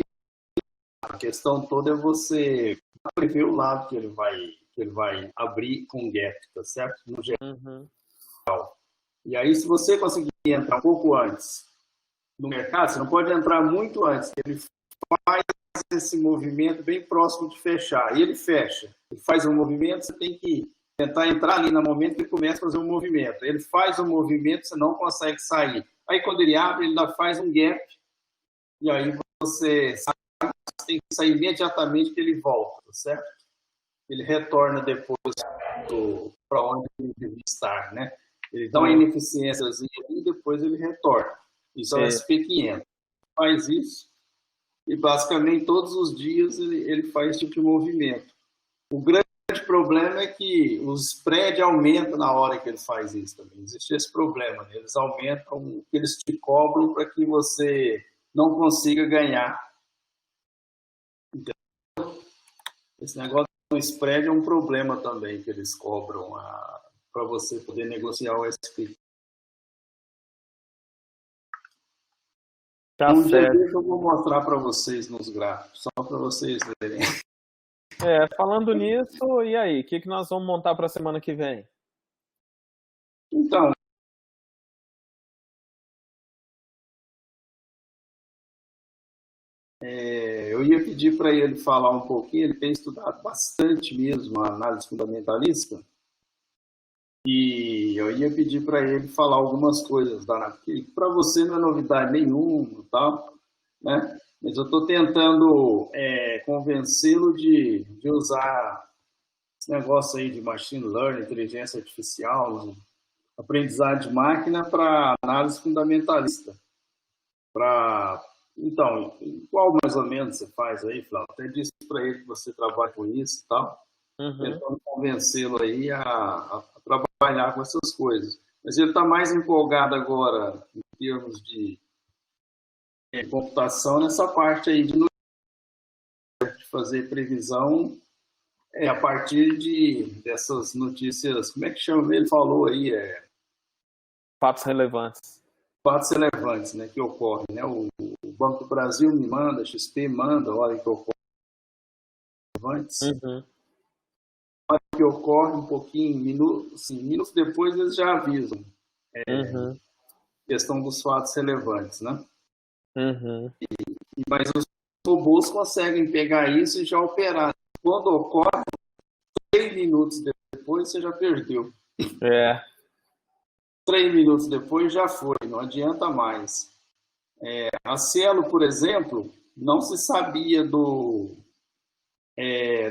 a questão toda é você prever o lado que ele vai abrir com gap, tá certo? No geral. E aí, se você conseguir entrar um pouco antes no mercado, você não pode entrar muito antes. Ele faz esse movimento bem próximo de fechar. E ele fecha. Ele faz um movimento, você tem que tentar entrar ali no momento que ele começa a fazer um movimento. Ele faz um movimento, você não consegue sair. Aí, quando ele abre, ele ainda faz um gap. E aí, você tem que sair imediatamente que ele volta, tá certo? Ele retorna depois para onde ele deve estar, né? Ele dá uma ineficiênciazinha e depois ele retorna. Isso é o SP500. Faz isso e basicamente todos os dias ele faz esse tipo de movimento. O grande problema é que o spread aumenta na hora que ele faz isso também. Existe esse problema, né? Eles aumentam o que eles te cobram para que você não consiga ganhar. Entendeu? Esse negócio do spread é um problema também que eles cobram para você poder negociar o SP. Tá certo. Dia eu vou mostrar para vocês nos gráficos, só para vocês verem. Falando nisso, e aí? O que nós vamos montar para a semana que vem? Então, eu ia pedir para ele falar um pouquinho, ele tem estudado bastante mesmo a análise fundamentalista, e eu ia pedir para ele falar algumas coisas que para você não é novidade nenhuma, tal, né? Mas eu estou tentando convencê-lo de usar esse negócio aí de machine learning, inteligência artificial, aprendizado de máquina para análise fundamentalista. Então, qual mais ou menos você faz aí, Flávio? Até disse para ele que você trabalha com isso e tal. Tentando convencê-lo aí a trabalhar com essas coisas. Mas ele está mais empolgado agora em termos de computação nessa parte aí de fazer previsão a partir dessas notícias, como é que chama? Ele falou aí, fatos relevantes. Fatos relevantes, né, que ocorrem, né? O Banco do Brasil me manda, a XP manda, olha que ocorre relevantes. Olha que ocorre um pouquinho, minutos depois eles já avisam. Questão dos fatos relevantes, né? Mas os robôs conseguem pegar isso e já operar. Quando ocorre, 3 minutos depois você já perdeu. 3 minutos depois já foi, não adianta mais. A Cielo, por exemplo, não se sabia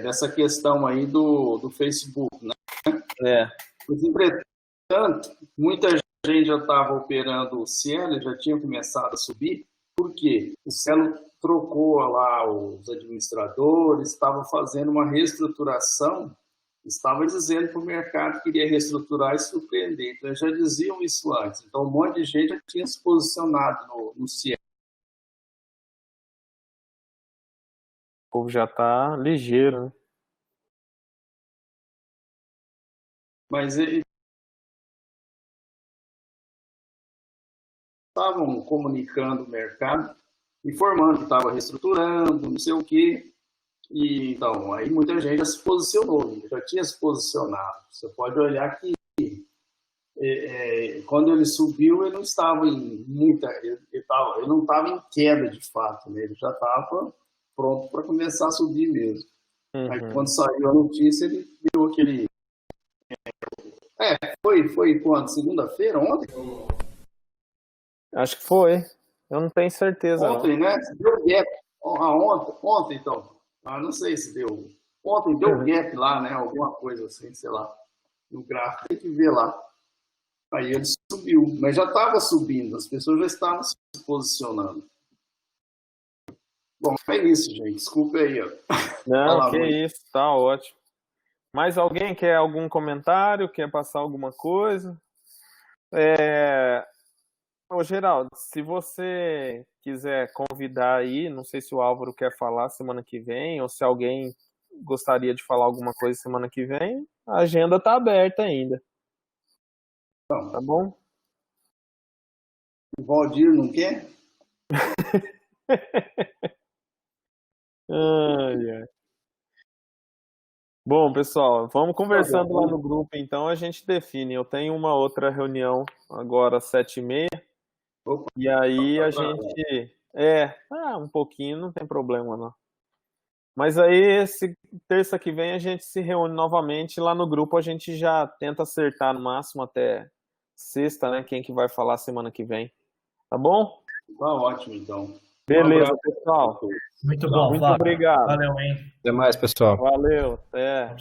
dessa questão aí do Facebook, né? Mas, entretanto, muita gente já estava operando o Cielo, já tinha começado a subir. Por quê? O Cielo trocou lá os administradores, estava fazendo uma reestruturação, estava dizendo para o mercado que iria reestruturar e surpreender. Então, eles já diziam isso antes. Então, um monte de gente já tinha se posicionado no Cielo. O povo já está ligeiro, né? Mas eles estavam comunicando o mercado, informando que estava reestruturando, não sei o quê. E, então, aí muita gente já se posicionou, já tinha se posicionado. Você pode olhar que quando ele subiu, ele não estava em muita... Ele não estava em queda, de fato, né? Ele já estava pronto para começar a subir mesmo. Aí, quando saiu a notícia, ele deu aquele... Foi quando? Segunda-feira? Ontem? Acho que foi. Eu não tenho certeza. Ontem, né? Deu gap. Ontem, então. Não sei se deu. Ontem deu gap lá, né? Alguma coisa assim, sei lá. No gráfico, tem que ver lá. Aí ele subiu. Mas já estava subindo. As pessoas já estavam se posicionando. Bom, é isso, gente. Desculpa aí. Ó. Não, que isso. Tá ótimo. Mais alguém quer algum comentário? Quer passar alguma coisa? Ô, Geraldo, se você quiser convidar aí, não sei se o Álvaro quer falar semana que vem, ou se alguém gostaria de falar alguma coisa semana que vem, a agenda tá aberta ainda. Tá bom? O Valdir não quer? Bom, pessoal, vamos conversando lá no grupo, então a gente define. Eu tenho uma outra reunião agora às 7h30. E aí a gente... um pouquinho, não tem problema, não. Mas aí, terça que vem, a gente se reúne novamente. Lá no grupo a gente já tenta acertar no máximo até sexta, né? Quem que vai falar semana que vem. Tá bom? Tá ótimo, então. Beleza, pessoal. Muito bom, Muito Flávio. obrigado. Valeu, hein? Até mais, pessoal. Valeu, até.